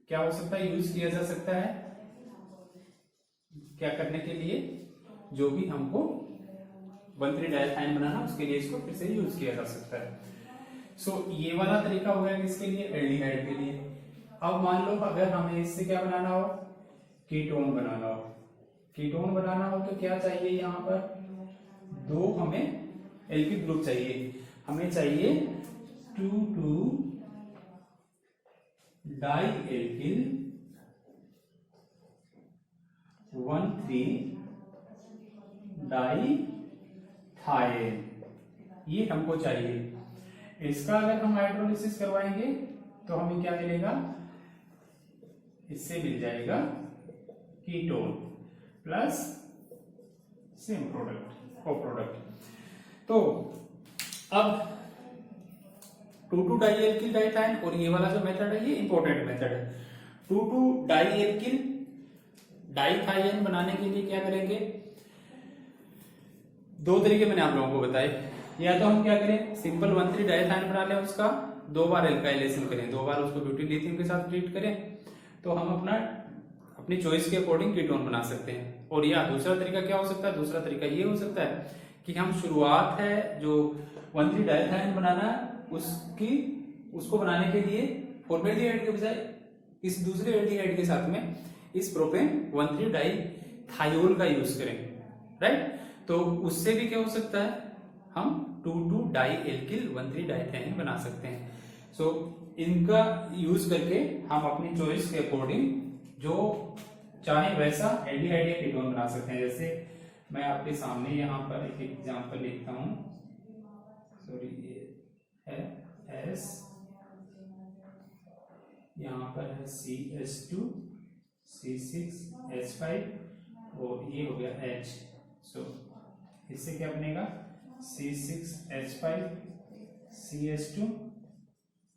क्या हो सकता है, यूज किया जा सकता है क्या करने के लिए, जो भी हमको 1,3 डाइथाइन बनाना उसके लिए इसको फिर से यूज किया जा सकता है। सो ये वाला तरीका हो गया किसके लिए, एल्डिहाइड के लिए। अब मान लो अगर हमें इससे क्या बनाना हो, कीटोन बनाना हो। कीटोन बनाना हो तो क्या चाहिए, यहाँ पर 2 हमें एल्किल ग्रुप चाहिए। हमें चाहिए 2,2 डाई एल्किल 1,3 डाइथाइल, ये हमको चाहिए। इसका अगर हम हाइड्रोलिसिस करवाएंगे तो हमें क्या मिलेगा, इससे मिल जाएगा कीटोन प्लस सेम प्रोडक्ट को प्रोडक्ट। तो अब 2,2 डाई एल्किल डाइथाइन और ये वाला जो मेथड है ये इंपॉर्टेंट मेथड है। 2,2 डाई एल्किल डाइथाइन बनाने के लिए क्या करेंगे, 2 तरीके मैंने आप लोगों को बताए। या तो हम क्या करें, सिंपल 1,3 डाइथाइन बना लें, उसका 2 बार एल्काइलेशन करें, 2 बार उसको ब्यूटिल लिथियम के साथ ट्रीट करें, तो हम अपनी चॉइस के अकॉर्डिंग कीटोन बना सकते हैं। और या दूसरा तरीका क्या हो सकता है, दूसरा तरीका ये हो सकता है कि हम शुरुआत है जो 1,3 डाइथाइन बनाना उसको बनाने के लिए फॉर्मेल्डिहाइड के बजाय इस दूसरे एल्डिहाइड के साथ में इस प्रोपेन 1,3 डाइथायोल का यूज करें, राइट। तो उससे भी क्या हो सकता है, हम 2,2 डाई एल्किल 1,3 डाइथाइन बना सकते हैं। सो इनका यूज करके हम अपनी चॉइस के अकॉर्डिंग जो चाहे वैसा एल्डिहाइड या कीटोन बना सकते हैं। जैसे मैं आपके सामने यहाँ पर एक एग्जांपल लिखता हूँ, सॉरी ये है S, यहाँ पर है CH2 C6H5 और ये हो गया H। सो इससे क्या बनेगा, C6H5 CH2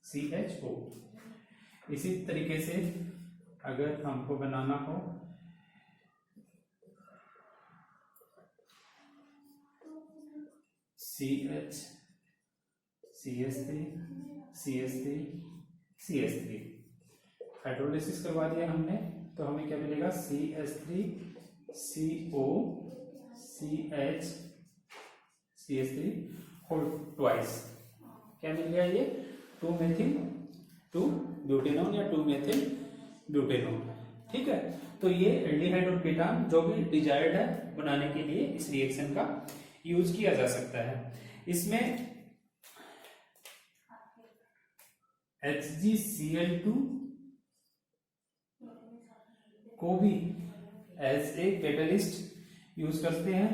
CHO। इसी तरीके से अगर हमको बनाना हो CH CH3 CH3 CH3, hydrolysis करवा दिया हमने तो हमें क्या मिलेगा, CH3 CO CH CH3 whole twice, क्या मिल गया ये 2-मेथिल 2-ब्यूटेनॉन या 2-मेथिल ब्यूटेनॉन, ठीक है। तो ये एल्डिहाइड और कीटोन जो भी डिजायर्ड है बनाने के लिए इस रिएक्शन का यूज किया जा सकता है। इसमें HgCl2 को भी एज ए कैटलिस्ट यूज करते हैं,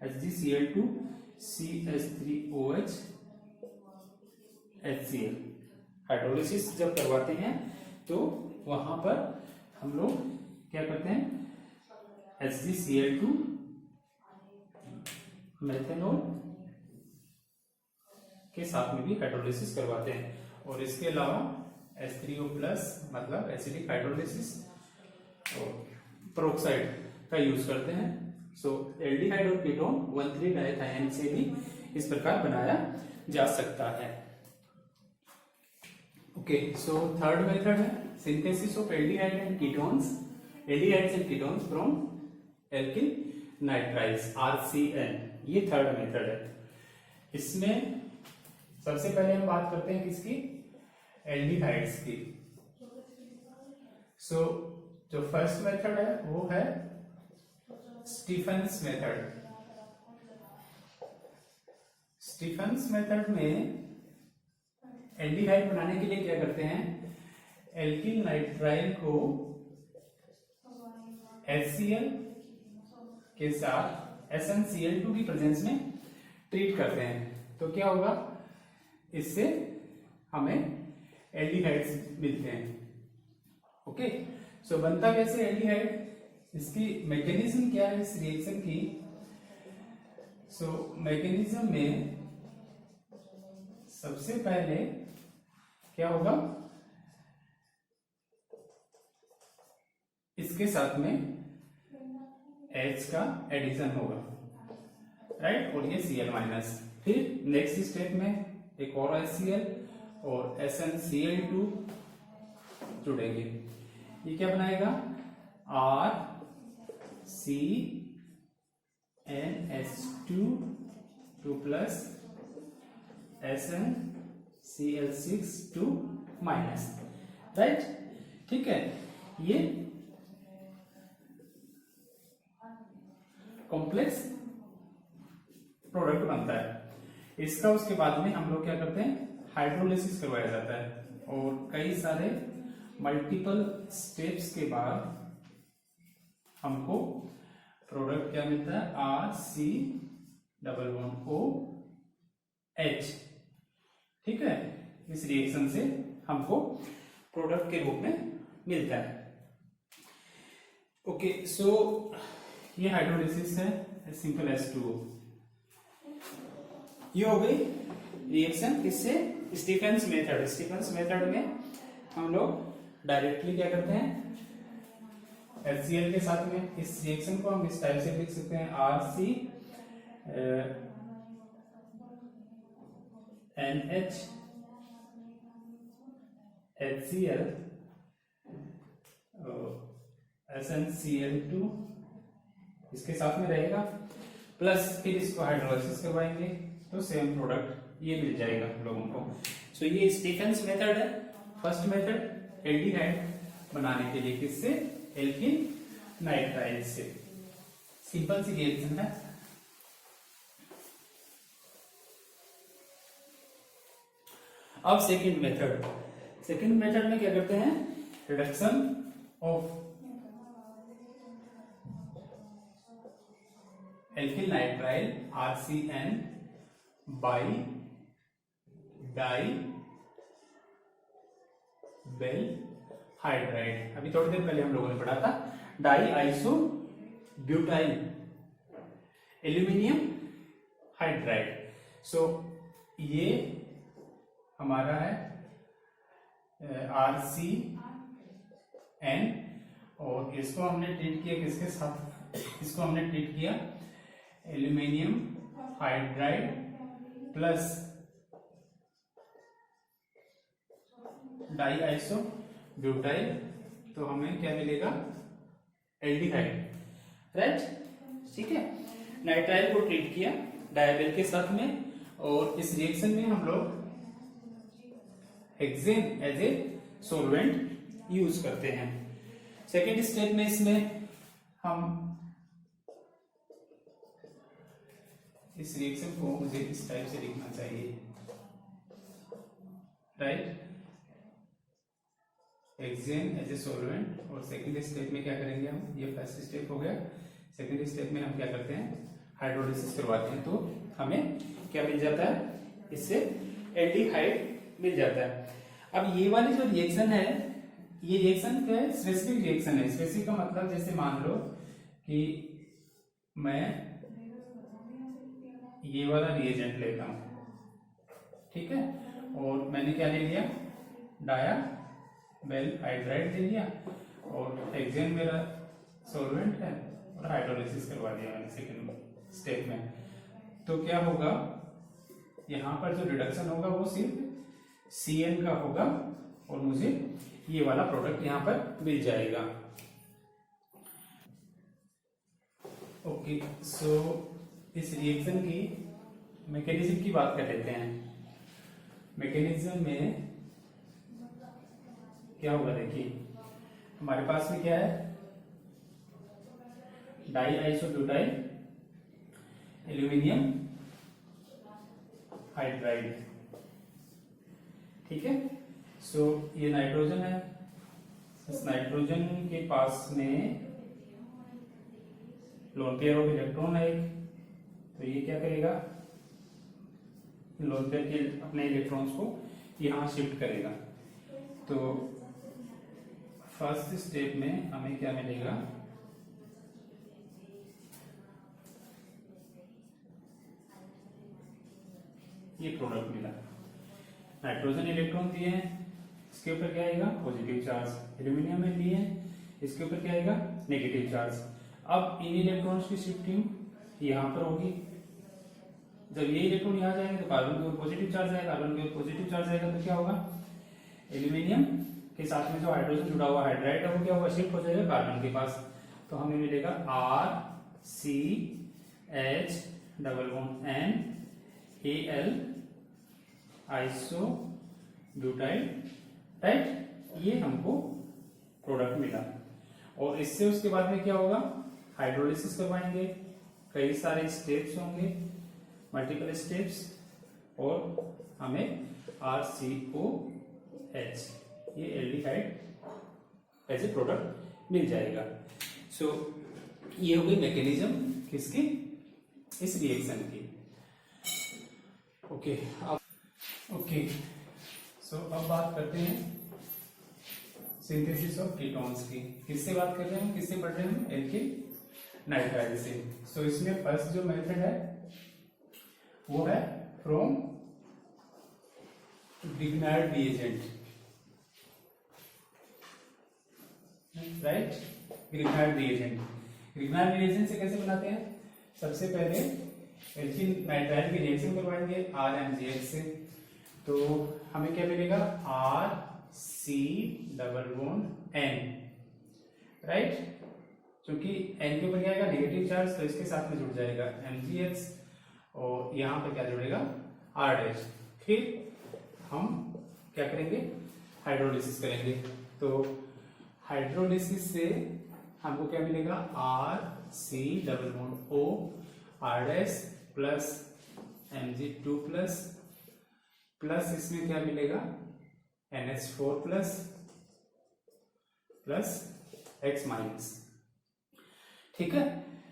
HgCl2 CH3OH HCl। हाइड्रोलिसिस जब करवाते हैं तो वहां पर हम लोग क्या करते हैं, HgCl2 मेथेनॉल के साथ में भी हाइड्रोलिसिस करवाते हैं। और इसके अलावा H3O प्लस मतलब एसिडिक हाइड्रोलिसिस और पेरोक्साइड का यूज करते हैं। सो एल्डिहाइड और कीटोन 1,3 डाइथाइन से भी इस प्रकार बनाया जा सकता है। ओके, सो थर्ड मेथड है synthesis of aldehyde and ketones, aldehydes and ketones from alkyl nitriles RCN, ये थर्ड मेथड है। इसमें सबसे पहले हम बात करते हैं किसकी, एल्डिहाइड्स की। सो जो फर्स्ट मेथड है वो है स्टीफेंस मेथड। स्टीफेंस मेथड में एल्डिहाइड बनाने के लिए क्या करते हैं, एल्किल नाइट्राइल को HCl के साथ SnCl2 की प्रेजेंस में ट्रीट करते हैं। तो क्या होगा, इससे हमें एल्डिहाइड्स मिलते हैं। ओके, सो बनता कैसे एल्डिहाइड, इसकी मैकेनिज्म क्या है इस रिएक्शन की। सो मैकेनिज्म में सबसे पहले क्या होगा, इसके साथ में H का एडिशन होगा, राइट, और ये Cl माइनस। फिर नेक्स्ट स्टेप में एक और HCl और SnCl2 जुड़ेंगे। ये क्या बनाएगा, RCnH2 2 plus SnCl6 2 minus, right. ठीक है, ये कॉम्प्लेक्स प्रोडक्ट बनता है। इसका उसके बाद में हम लोग क्या करते हैं, हाइड्रोलिसिस करवाया जाता है, और कई सारे मल्टीपल स्टेप्स के बाद हमको प्रोडक्ट क्या मिलता है, RC11OH। ठीक है, इस रिएक्शन से हमको प्रोडक्ट के रूप में मिलता है। ओके, सो ये हाइड्रोलिसिस है, सिंपल H2O। ये हो गई रिएक्शन किससे, स्टीफेंस मेथड। स्टीफेंस मेथड में हम लोग डायरेक्टली क्या करते हैं, HCl के साथ में इस रिएक्शन को हम इस टाइप से लिख सकते हैं, RCNH HCl SnCl2 इसके साथ में रहेगा, प्लस फिर इसको हाइड्रोलाइसिस करवाएंगे तो सेम प्रोडक्ट ये मिल जाएगा हम लोगों को। सो ये स्टीफेंस मेथड है। फर्स्ट मेथड एल्डिहाइड बनाने के लिए किससे, एल्किल नाइट्राइल से। सिंपल सी रिएक्शन है। अब सेकंड मेथड, सेकंड मेथड में क्या करते हैं, reduction of alkyl nitrile RCN by DIBAL hydride. अभी थोड़ी देर पहले हम लोगों ने पढ़ा था, di iso butyl aluminium hydride. So ये हमारा है RCN, और इसको हमने ट्रीट किया किसके साथ, इसको हमने ट्रीट किया aluminium hydride plus di iso butyl, तो हमें क्या मिलेगा, एल्डिहाइड, राइट। ठीक है, नाइट्राइल को ट्रीट किया डायबेल के साथ में, और इस रिएक्शन में हम लोग hexane as a solvent use करते हैं। सेकेंड स्टेप में इसमें हम इस रिएक्शन को, मुझे इस टाइप से लिखना चाहिए, right, hexane as a solvent. और सेकेंड स्टेप में क्या करेंगे हम, ये फर्स्ट स्टेप हो गया, सेकेंड स्टेप में हम क्या करते हैं, हाइड्रोलिसिस करवाते हैं, तो हमें क्या मिल जाता है, इससे एल्डिहाइड मिल जाता है। अब ये वाली जो रिएक्शन है, ये रिएक्शन क्या है, स्पेसिफिक रिएक्शन है। स्पेसिफिक का मतलब जैसे मान लो कि मैं ये वाला रिएजेंट लेता हूं, ठीक है, और मैंने क्या ले लिया, डाया बेल हाइड्राइड ले लिया, और हेक्सेन मेरा सॉल्वेंट है, और हाइड्रोलिसिस करवा दिया मैंने सेकेंड स्टेप में। तो क्या होगा, यहाँ पर जो रिडक्शन होगा वो सिर्फ Cn का होगा, और मुझे ये वाला प्रोडक्ट यहाँ पर मिल जाएगा। ओके, सो इस रिएक्शन की मैकेनिज्म की बात कर लेते हैं। मैकेनिज्म में क्या होगा, देखिए हमारे पास में क्या है, डाई आइसोब्यूटाइल एल्यूमिनियम हाइड्राइड, ठीक है। सो ये नाइट्रोजन है, इस नाइट्रोजन के पास में लोन पेयर ऑफ इलेक्ट्रॉन है, तो ये क्या करेगा, लोन पेयर के अपने इलेक्ट्रॉन्स को यहाँ शिफ्ट करेगा। तो फर्स्ट स्टेप में हमें क्या मिलेगा, ये प्रोडक्ट मिला। नाइट्रोजन इलेक्ट्रॉन दिए हैं, इसके ऊपर क्या आएगा, पॉजिटिव चार्ज। एल्यूमिनियम में दिए हैं, इसके ऊपर क्या आएगा, नेगेटिव चार्ज। अब इन इलेक्ट्रॉन्स की शिफ्टिंग यहाँ पर होगी। जब ये इलेक्ट्रॉन यहाँ जाएंगे तो कार्बन की ओर पॉजिटिव चार्ज आएगा, कार्बन की ओर पॉजिटिव चार्ज आएगा तो क्या होगा, एल्यूमिनियम के साथ में जो हाइड्रोजन जुड़ा हुआ हाइड्राइड है वो क्या होगा, शिफ्ट हो जाएगा कार्बन के पास। तो हमें मिलेगा RCH≡N Al आइसोब्यूटाइल, राइट। ये हमको प्रोडक्ट मिला। और इससे उसके बाद में क्या होगा, हाइड्रोलिसिस करवाएंगे, कई सारे स्टेप्स होंगे, मल्टीपल स्टेप्स, और हमें RCOH ये एल्डिहाइड एज ए प्रोडक्ट मिल जाएगा। सो ये हो गई मैकेनिज्म किसकी, इस रिएक्शन की। ओके सो अब बात करते हैं सिंथेसिस ऑफ कीटोन्स की। किससे बात कर रहे हैं, किससे पढ़ रहे हैं, एल्किल नाइट्राइल से। सो इसमें फर्स्ट जो मेथड है वो है from Grignard reagent, right. Grignard reagent से कैसे बनाते हैं, सबसे पहले एल्किल नाइट्राइल की रिएक्शन करवाएंगे RMgH से। तो हमें क्या मिलेगा, RC≡N, राइट। क्योंकि N के ऊपर क्या आएगा, नेगेटिव चार्ज, तो इसके साथ में जुड़ जाएगा MgH, और यहाँ पर क्या जुड़ेगा, R'। फिर हम क्या करेंगे, हाइड्रोलिसिस करेंगे। तो हाइड्रोलिसिस से हमको क्या मिलेगा, RC≡O R' plus Mg2 plus इसमें क्या मिलेगा, NH4 प्लस X माइनस, ठीक है।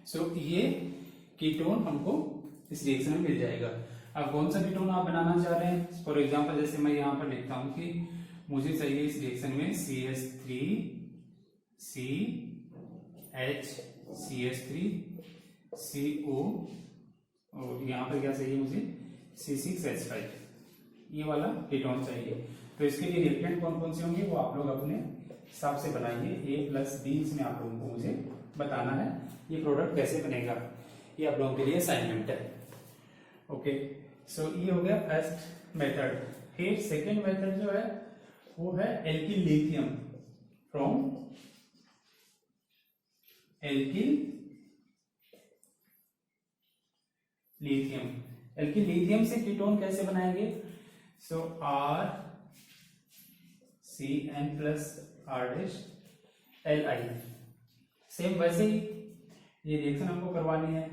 सो ये कीटोन हमको इस रिएक्शन में मिल जाएगा। अब कौन सा कीटोन आप बनाना चाह रहे हैं, फॉर एग्जांपल जैसे मैं यहाँ पर लिखता हूं कि मुझे चाहिए इस रिएक्शन में CH3CO, और यहाँ पर क्या चाहिए मुझे, C6H5, ये वाला कीटोन चाहिए। तो इसके लिए रिएक्टेंट कौन कौन से होंगे वो आप लोग अपने हिसाब से बनाइए, A+B इसमें आप लोगों को मुझे बताना है ये प्रोडक्ट कैसे बनेगा, ये आप लोगों के लिए असाइनमेंट है। ओके, सो ये हो गया फर्स्ट मेथड। फिर सेकेंड मेथड जो है वो है alkyl lithium from alkyl lithium से कीटोन कैसे बनाएंगे, सो RCN plus R' Li। Same वैसे ही ये रिएक्शन हमको करवानी है,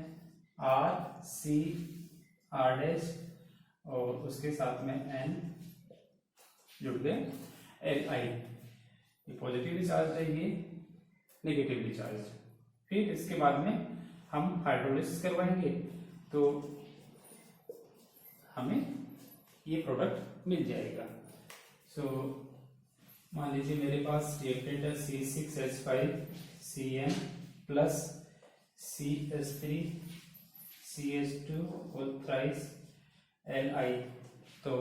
RCR' और उसके साथ में N जुड़ गए Li। ये पॉजिटिवली चार्ज है, ये नेगेटिवली चार्ज। फिर इसके बाद में हम हाइड्रोलिसिस करवाएंगे तो हमें ये प्रोडक्ट मिल जाएगा। सो मान लीजिए मेरे पास रिएक्टेंट है C6H5CN प्लस CH3CH2 और थ्राइस Li। तो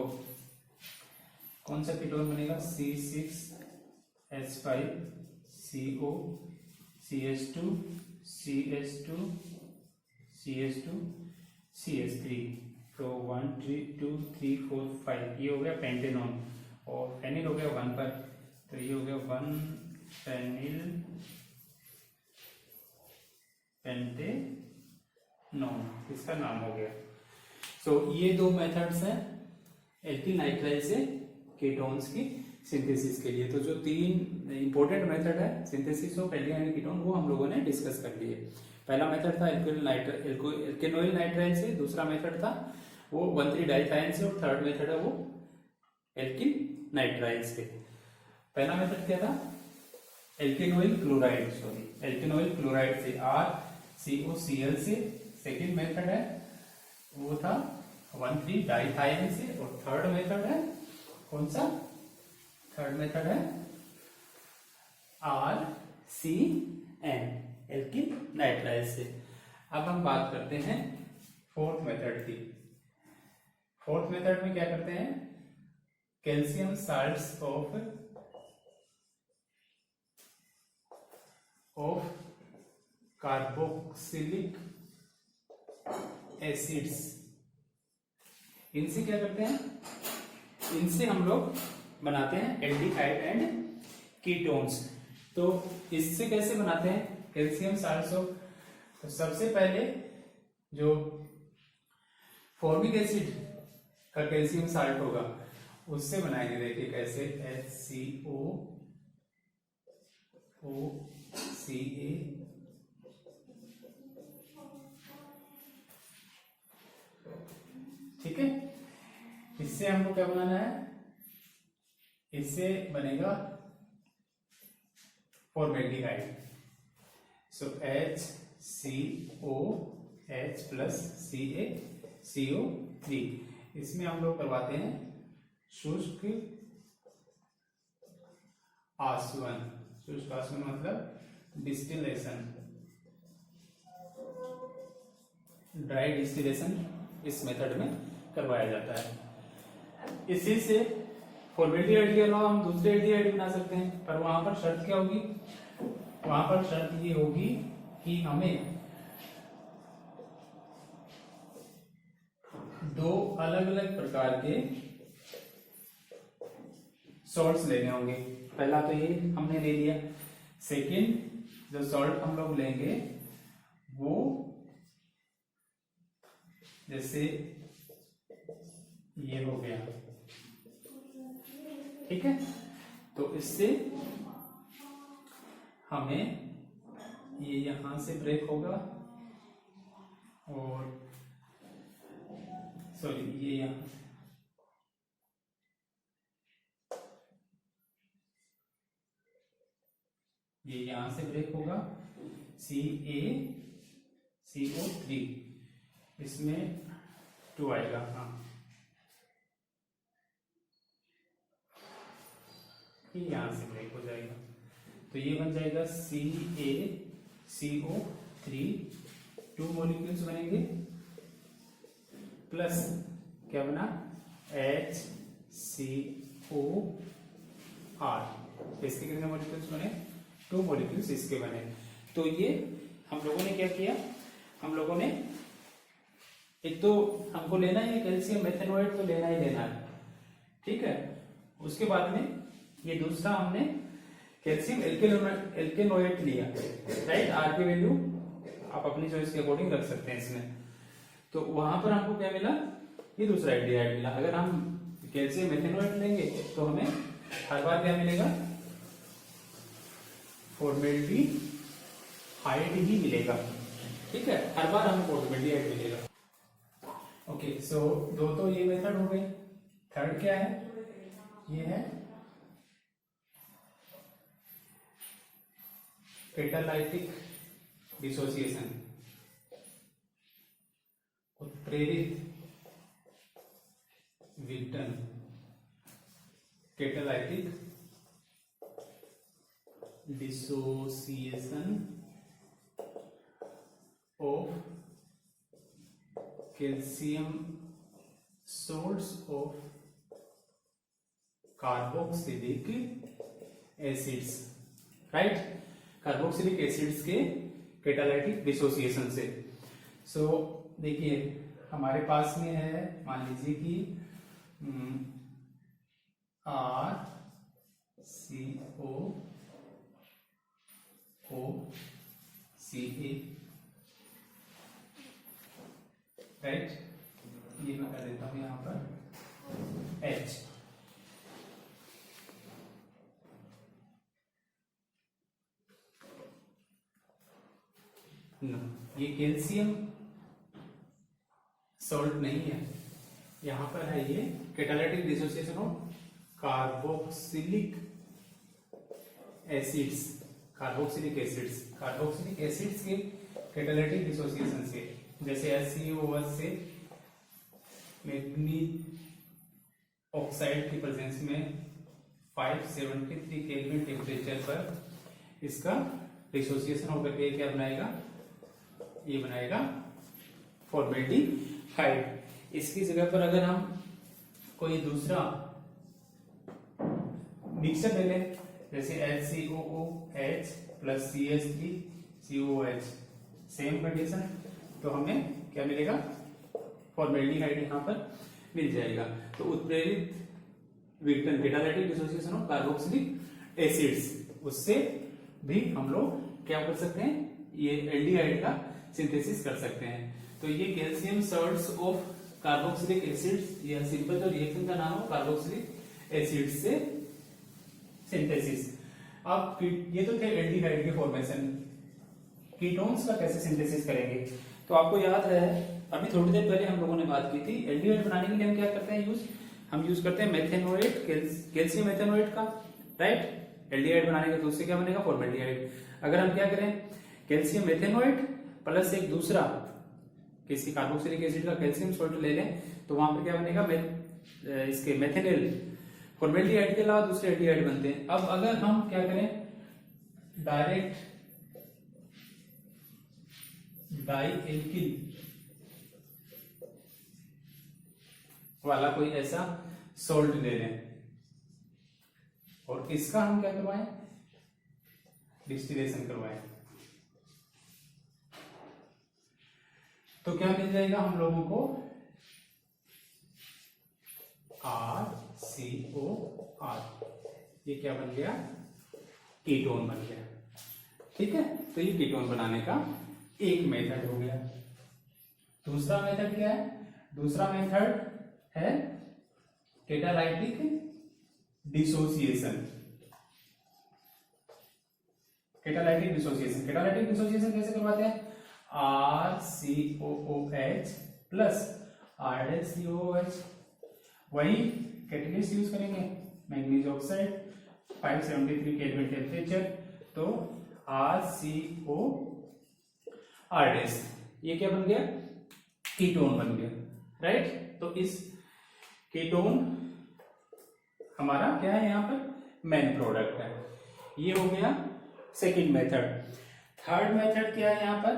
कौन सा कीटोन बनेगा, C6H5CO CH2 CH2 CH2 CH3। तो 1 2 3 4 5 ये हो गया पेंटेनॉन, और फेनिल हो गया 1 पर, तो ये हो गया 1 फेनिल पेंटेनॉन, इसका नाम हो गया। सो ये दो मेथड्स हैं एल्किल नाइट्राइल से कीटोन्स की सिंथेसिस के लिए। तो जो तीन इंपॉर्टेंट मेथड है सिंथेसिस ऑफ एल्डिहाइड कीटोन वो हम लोगों ने डिस्कस कर लिए। पहला मेथड था एल्केनोइल नाइट्राइल से, दूसरा मेथड था वो 1,3-डाइथाइन से, और थर्ड मेथड है वो एल्किल नाइट्राइल से। पहला मेथड क्या था, एल्केनोइल क्लोराइड से RCOCl से। सेकेंड मेथड है वो था 1,3-डाइथाइन से, और थर्ड मेथड है कौन सा थर्ड मेथड है RCN एल्किल नाइट्राइल से। अब हम बात करते हैं फोर्थ मेथड की। फोर्थ मेथड में क्या करते हैं, calcium salts of carboxylic acids, इनसे क्या करते हैं, इनसे हम लोग बनाते हैं एल्डिहाइड एंड कीटोन्स। तो इससे कैसे बनाते हैं कैल्शियम साल्ट्स ऑफ, तो सबसे पहले जो फॉर्मिक एसिड का कैल्शियम साल्ट होगा उससे बनाएंगे। देखिए कैसे, HCOOCA, ठीक है। इससे हमको क्या बनाना है, इससे बनेगा फॉर्मेल्डिहाइड। सो HCOH प्लस CaCO3, इसमें हम लोग करवाते हैं शुष्क आसवन। शुष्क आसवन मतलब डिस्टिलेशन, ड्राई डिस्टिलेशन इस मेथड में करवाया जाता है। इसी से फॉर्मेल्डिहाइड के अलावा हम दूसरे एल्डिहाइड बना सकते हैं, पर वहां पर शर्त क्या होगी, वहां पर शर्त ये होगी कि हमें दो अलग अलग प्रकार के सॉल्ट्स लेने होंगे। पहला तो ये हमने ले लिया, सेकंड जो सॉल्ट हम लोग लेंगे वो जैसे ये हो गया, ठीक है। तो इससे हमें ये यहां से ब्रेक होगा और सॉरी ये यहां से ब्रेक होगा, CaCO3, इसमें 2 आएगा, हाँ ये यहां से ब्रेक हो जाएगा। तो ये बन जाएगा CaCO3, 2 मॉलिक्यूल्स बनेंगे, प्लस क्या बना HCOR, इसके कितने मॉलिक्यूल्स बने, 2 मॉलिक्यूल्स इसके बने। तो ये हम लोगों ने क्या किया, हम लोगों ने एक तो हमको लेना है कैल्शियम मेथेनोएट, तो लेना ही लेना है, ठीक है। उसके बाद में ये दूसरा हमने कैल्शियम एल्केनोएट लिया, राइट। आर की वैल्यू आप अपनी चॉइस के अकॉर्डिंग रख सकते हैं इसमें। तो वहां पर हमको क्या मिला, ये दूसरा एल्डिहाइड मिला। अगर हम कैल्शियम मेथेनोएट लेंगे तो हमें हर बार क्या मिलेगा, फॉर्मेल्डिहाइड ही मिलेगा, ठीक है। हर बार हमें फॉर्मेल्डिहाइड मिलेगा। ओके, सो दो तो ये मेथड हो गई। थर्ड क्या है, ये है कैटालाइटिक डिसोसिएशन, उत्प्रेरित विघटन, catalytic dissociation of calcium salts of carboxylic acids, right. Carboxylic acids के कैटालाइटिक डिसोसिएशन से। सो देखिए हमारे पास में है, मान लीजिए कि RCOOCA, राइट। ये मैं कर देता हूं यहां पर H, ये कैल्शियम सॉल्ट नहीं है, यहां पर है ये catalytic dissociation of carboxylic acids, carboxylic acids के कैटालाइटिक डिसोसिएशन से, जैसे HCOH से ऑक्साइड की प्रेजेंस में 573 केल्विन टेम्परेचर पर इसका डिसोसिएशन होकर के क्या बनाएगा, ये बनाएगा फॉर्मेल्डिहाइड। इसकी जगह पर अगर हम कोई दूसरा मिक्सचर ले लें, जैसे HCOOH plus CH3COOH, same condition, तो हमें क्या मिलेगा, फॉर्मेल्डिहाइड यहाँ पर मिल जाएगा। तो उत्प्रेरित विघटन catalytic dissociation of carboxylic acids, उससे भी हम लोग क्या कर सकते हैं, ये एल्डिहाइड का सिंथेसिस कर सकते हैं। तो ये calcium salts of carboxylic acids, यह सिंपल जो रिएक्शन का नाम हो कार्बोक्सिलिक एसिड से सिंथेसिस। अब ये तो थे एल्डिहाइड के फॉर्मेशन, कीटोन्स का कैसे सिंथेसिस करेंगे। तो आपको याद है अभी थोड़ी देर पहले हम लोगों ने बात की थी, एल्डिहाइड बनाने के लिए हम क्या करते हैं, हम यूज करते हैं मेथेनोएट, कैल्शियम मेथेनोएट का, राइट। एल्डिहाइड बनाने के तो उससे क्या बनेगा, फॉर्मेल्डिहाइड। अगर हम क्या करें, कैल्शियम मेथेनोएट प्लस एक दूसरा किसी कार्बोक्सिलिक एसिड का कैल्शियम सॉल्ट ले लें, तो वहां पर क्या बनेगा, इसके मेथेनॉल, फॉर्मेल्डिहाइड के अलावा दूसरे एल्डिहाइड बनते हैं। अब अगर हम क्या करें, डायरेक्ट डाइएल्किल वाला कोई ऐसा सॉल्ट ले लें और इसका हम क्या करवाएं, डिस्टिलेशन करवाएं, तो क्या मिल जाएगा हम लोगों को, RCOR। ये क्या बन गया, कीटोन बन गया। ठीक है, तो ये कीटोन बनाने का एक मेथड हो गया। दूसरा मेथड क्या है, दूसरा मेथड है catalytic dissociation. Catalytic dissociation, catalytic dissociation कैसे करवाते हैं, RCOOH प्लस RHCOOH, वही कैटलिस्ट यूज करेंगे, मैग्नीज ऑक्साइड, 573 केल्विन टेम्परेचर, तो RCOR, ये क्या बन गया, कीटोन बन गया, राइट। तो इस कीटोन हमारा क्या है, यहाँ पर मेन प्रोडक्ट है। ये हो गया सेकंड मेथड। थर्ड मेथड क्या है, यहाँ पर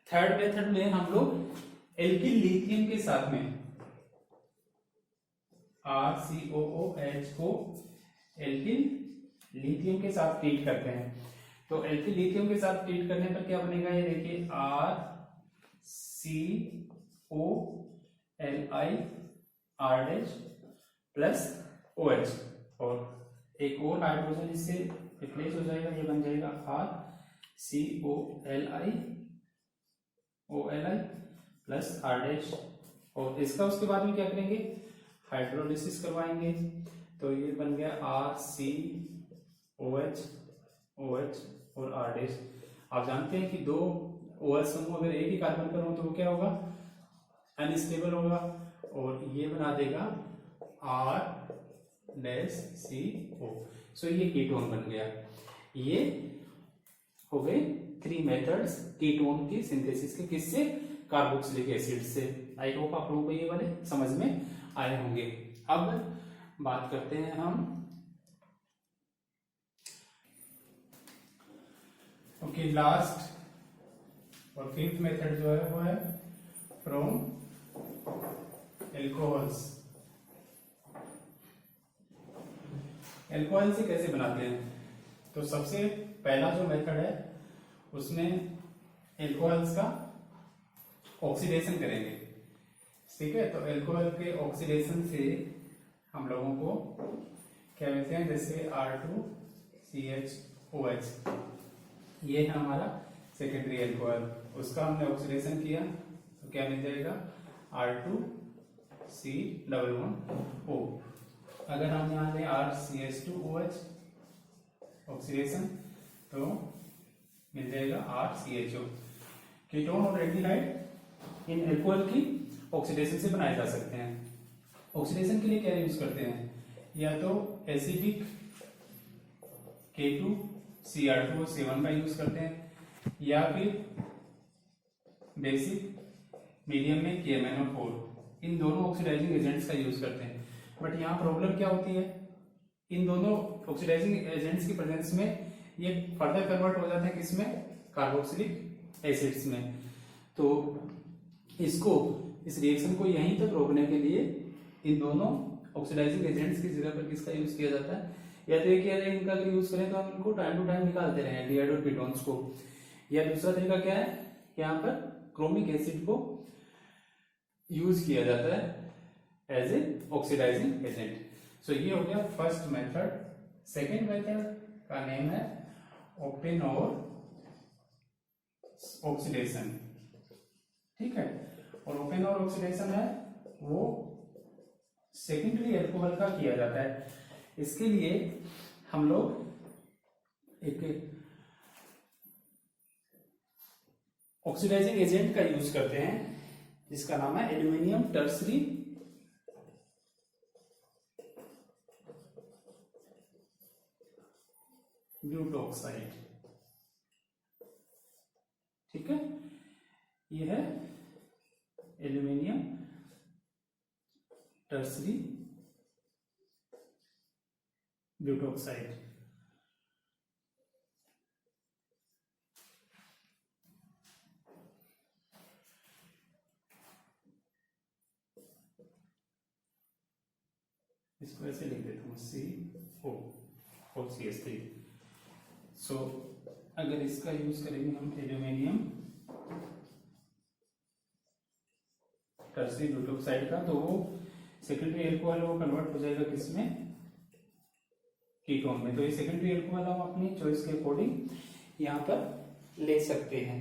थर्ड मेथड में हम लोग एल्किल लिथियम के साथ में RCOOH को एल्किल लिथियम के साथ ट्रीट करते हैं। तो एल्किल लिथियम के साथ ट्रीट करने पर क्या बनेगा, ये देखिए RCOLI प्लस OH, और एक और हाइड्रोजन इससे रिप्लेस हो जाएगा, ये बन जाएगा RCOLI प्लस R', और इसका उसके बाद में क्या करेंगे, हाइड्रोलिसिस करवाएंगे, तो ये बन गया RCOH, OH और R'। आप जानते हैं कि दो OH समूह अगर एक ही कार्बन पर हो तो वो क्या होगा, अनस्टेबल होगा, और ये बना देगा R'CO। सो ये कीटोन बन गया। ये हो गए 3 मेथड्स कीटोन की सिंथेसिस के, किससे, कार्बोक्सिलिक एसिड से। आई होप आप लोगों को ये वाले समझ में आए होंगे। अब बात करते हैं हम, ओके, लास्ट और फिफ्थ मेथड जो है वो है फ्रॉम एल्कोहल्स। एल्कोहल से कैसे बनाते हैं, तो सबसे पहला जो मेथड है उसमें एल्कोहल्स का ऑक्सीडेशन करेंगे, ठीक है। तो एल्कोहल के ऑक्सीडेशन से हम लोगों को क्या मिलते हैं, जैसे R2CHOH, ये है हमारा सेकेंडरी एल्कोहल, उसका हमने ऑक्सीडेशन किया तो क्या मिल जाएगा, R2C11O। अगर हम यहाँ लें RCH2OH ऑक्सीडेशन तो मिल जाएगा RCHO। कीटोन और एल्डिहाइड इन एल्कोहल की ऑक्सीडेशन से बनाए जा सकते हैं। ऑक्सीडेशन के लिए क्या यूज करते हैं, या तो एसिडिक K2CR2O7 का यूज करते हैं, या फिर बेसिक मीडियम में KMnO4, इन दोनों ऑक्सीडाइजिंग एजेंट्स का यूज करते हैं। बट यहाँ प्रॉब्लम क्या होती है, इन दोनों ऑक्सीडाइजिंग एजेंट्स की प्रेजेंस में ये फर्दर कन्वर्ट हो जाते हैं किसमें, कार्बोक्सिलिक एसिड्स में। तो इसको, इस रिएक्शन को यहीं तक रोकने के लिए इन दोनों ऑक्सीडाइजिंग एजेंट्स की जगह पर किसका यूज किया जाता है, या तो ये किया जाए इनका अगर यूज करें तो हम इनको टाइम टू टाइम निकालते रहे एल्डिहाइड और कीटोन्स को, या दूसरा तरीका क्या है, यहाँ पर क्रोमिक एसिड को यूज किया जाता है एज ए ऑक्सीडाइजिंग एजेंट। सो ये हो गया फर्स्ट मेथड। सेकेंड मेथड का नेम है ऑक्टेनॉल ऑक्सीडेशन, ठीक है। और ऑक्टेनॉल ऑक्सीडेशन है वो सेकेंडरी अल्कोहल का किया जाता है। इसके लिए हम लोग एक ऑक्सीडाइजिंग एजेंट का यूज करते हैं जिसका नाम है एल्यूमिनियम टर्सरी ब्यूटोक्साइड, ठीक है। यह है एल्यूमिनियम टर्सरी ब्यूटोक्साइड। इसको ऐसे लिख देता हूँ COCH3। सो अगर इसका यूज करेंगे हम एल्यूमिनियम टर्सरी ब्यूटोक्साइड का, तो वो सेकेंडरी अल्कोहल वो कन्वर्ट हो जाएगा किसमें, कीटोन में। तो ये सेकेंडरी अल्कोहल हम अपनी चॉइस के अकॉर्डिंग यहाँ पर ले सकते हैं।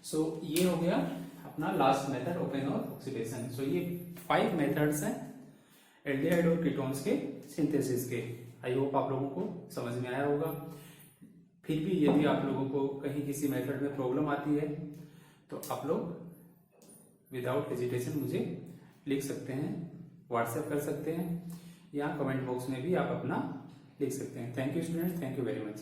सो ये हो गया अपना लास्ट मेथड ऑक्टेनॉल ऑक्सीडेशन। सो ये 5 मेथड्स हैं एल्डिहाइड और कीटोन्स के सिंथेसिस के। आई होप आप लोगों को समझ में आया होगा। फिर भी यदि आप लोगों को कहीं किसी मेथड में प्रॉब्लम आती है तो आप लोग विदाउट हेजिटेशन मुझे लिख सकते हैं, व्हाट्सएप कर सकते हैं, या कमेंट बॉक्स में भी आप अपना लिख सकते हैं। Thank you students, thank you very much.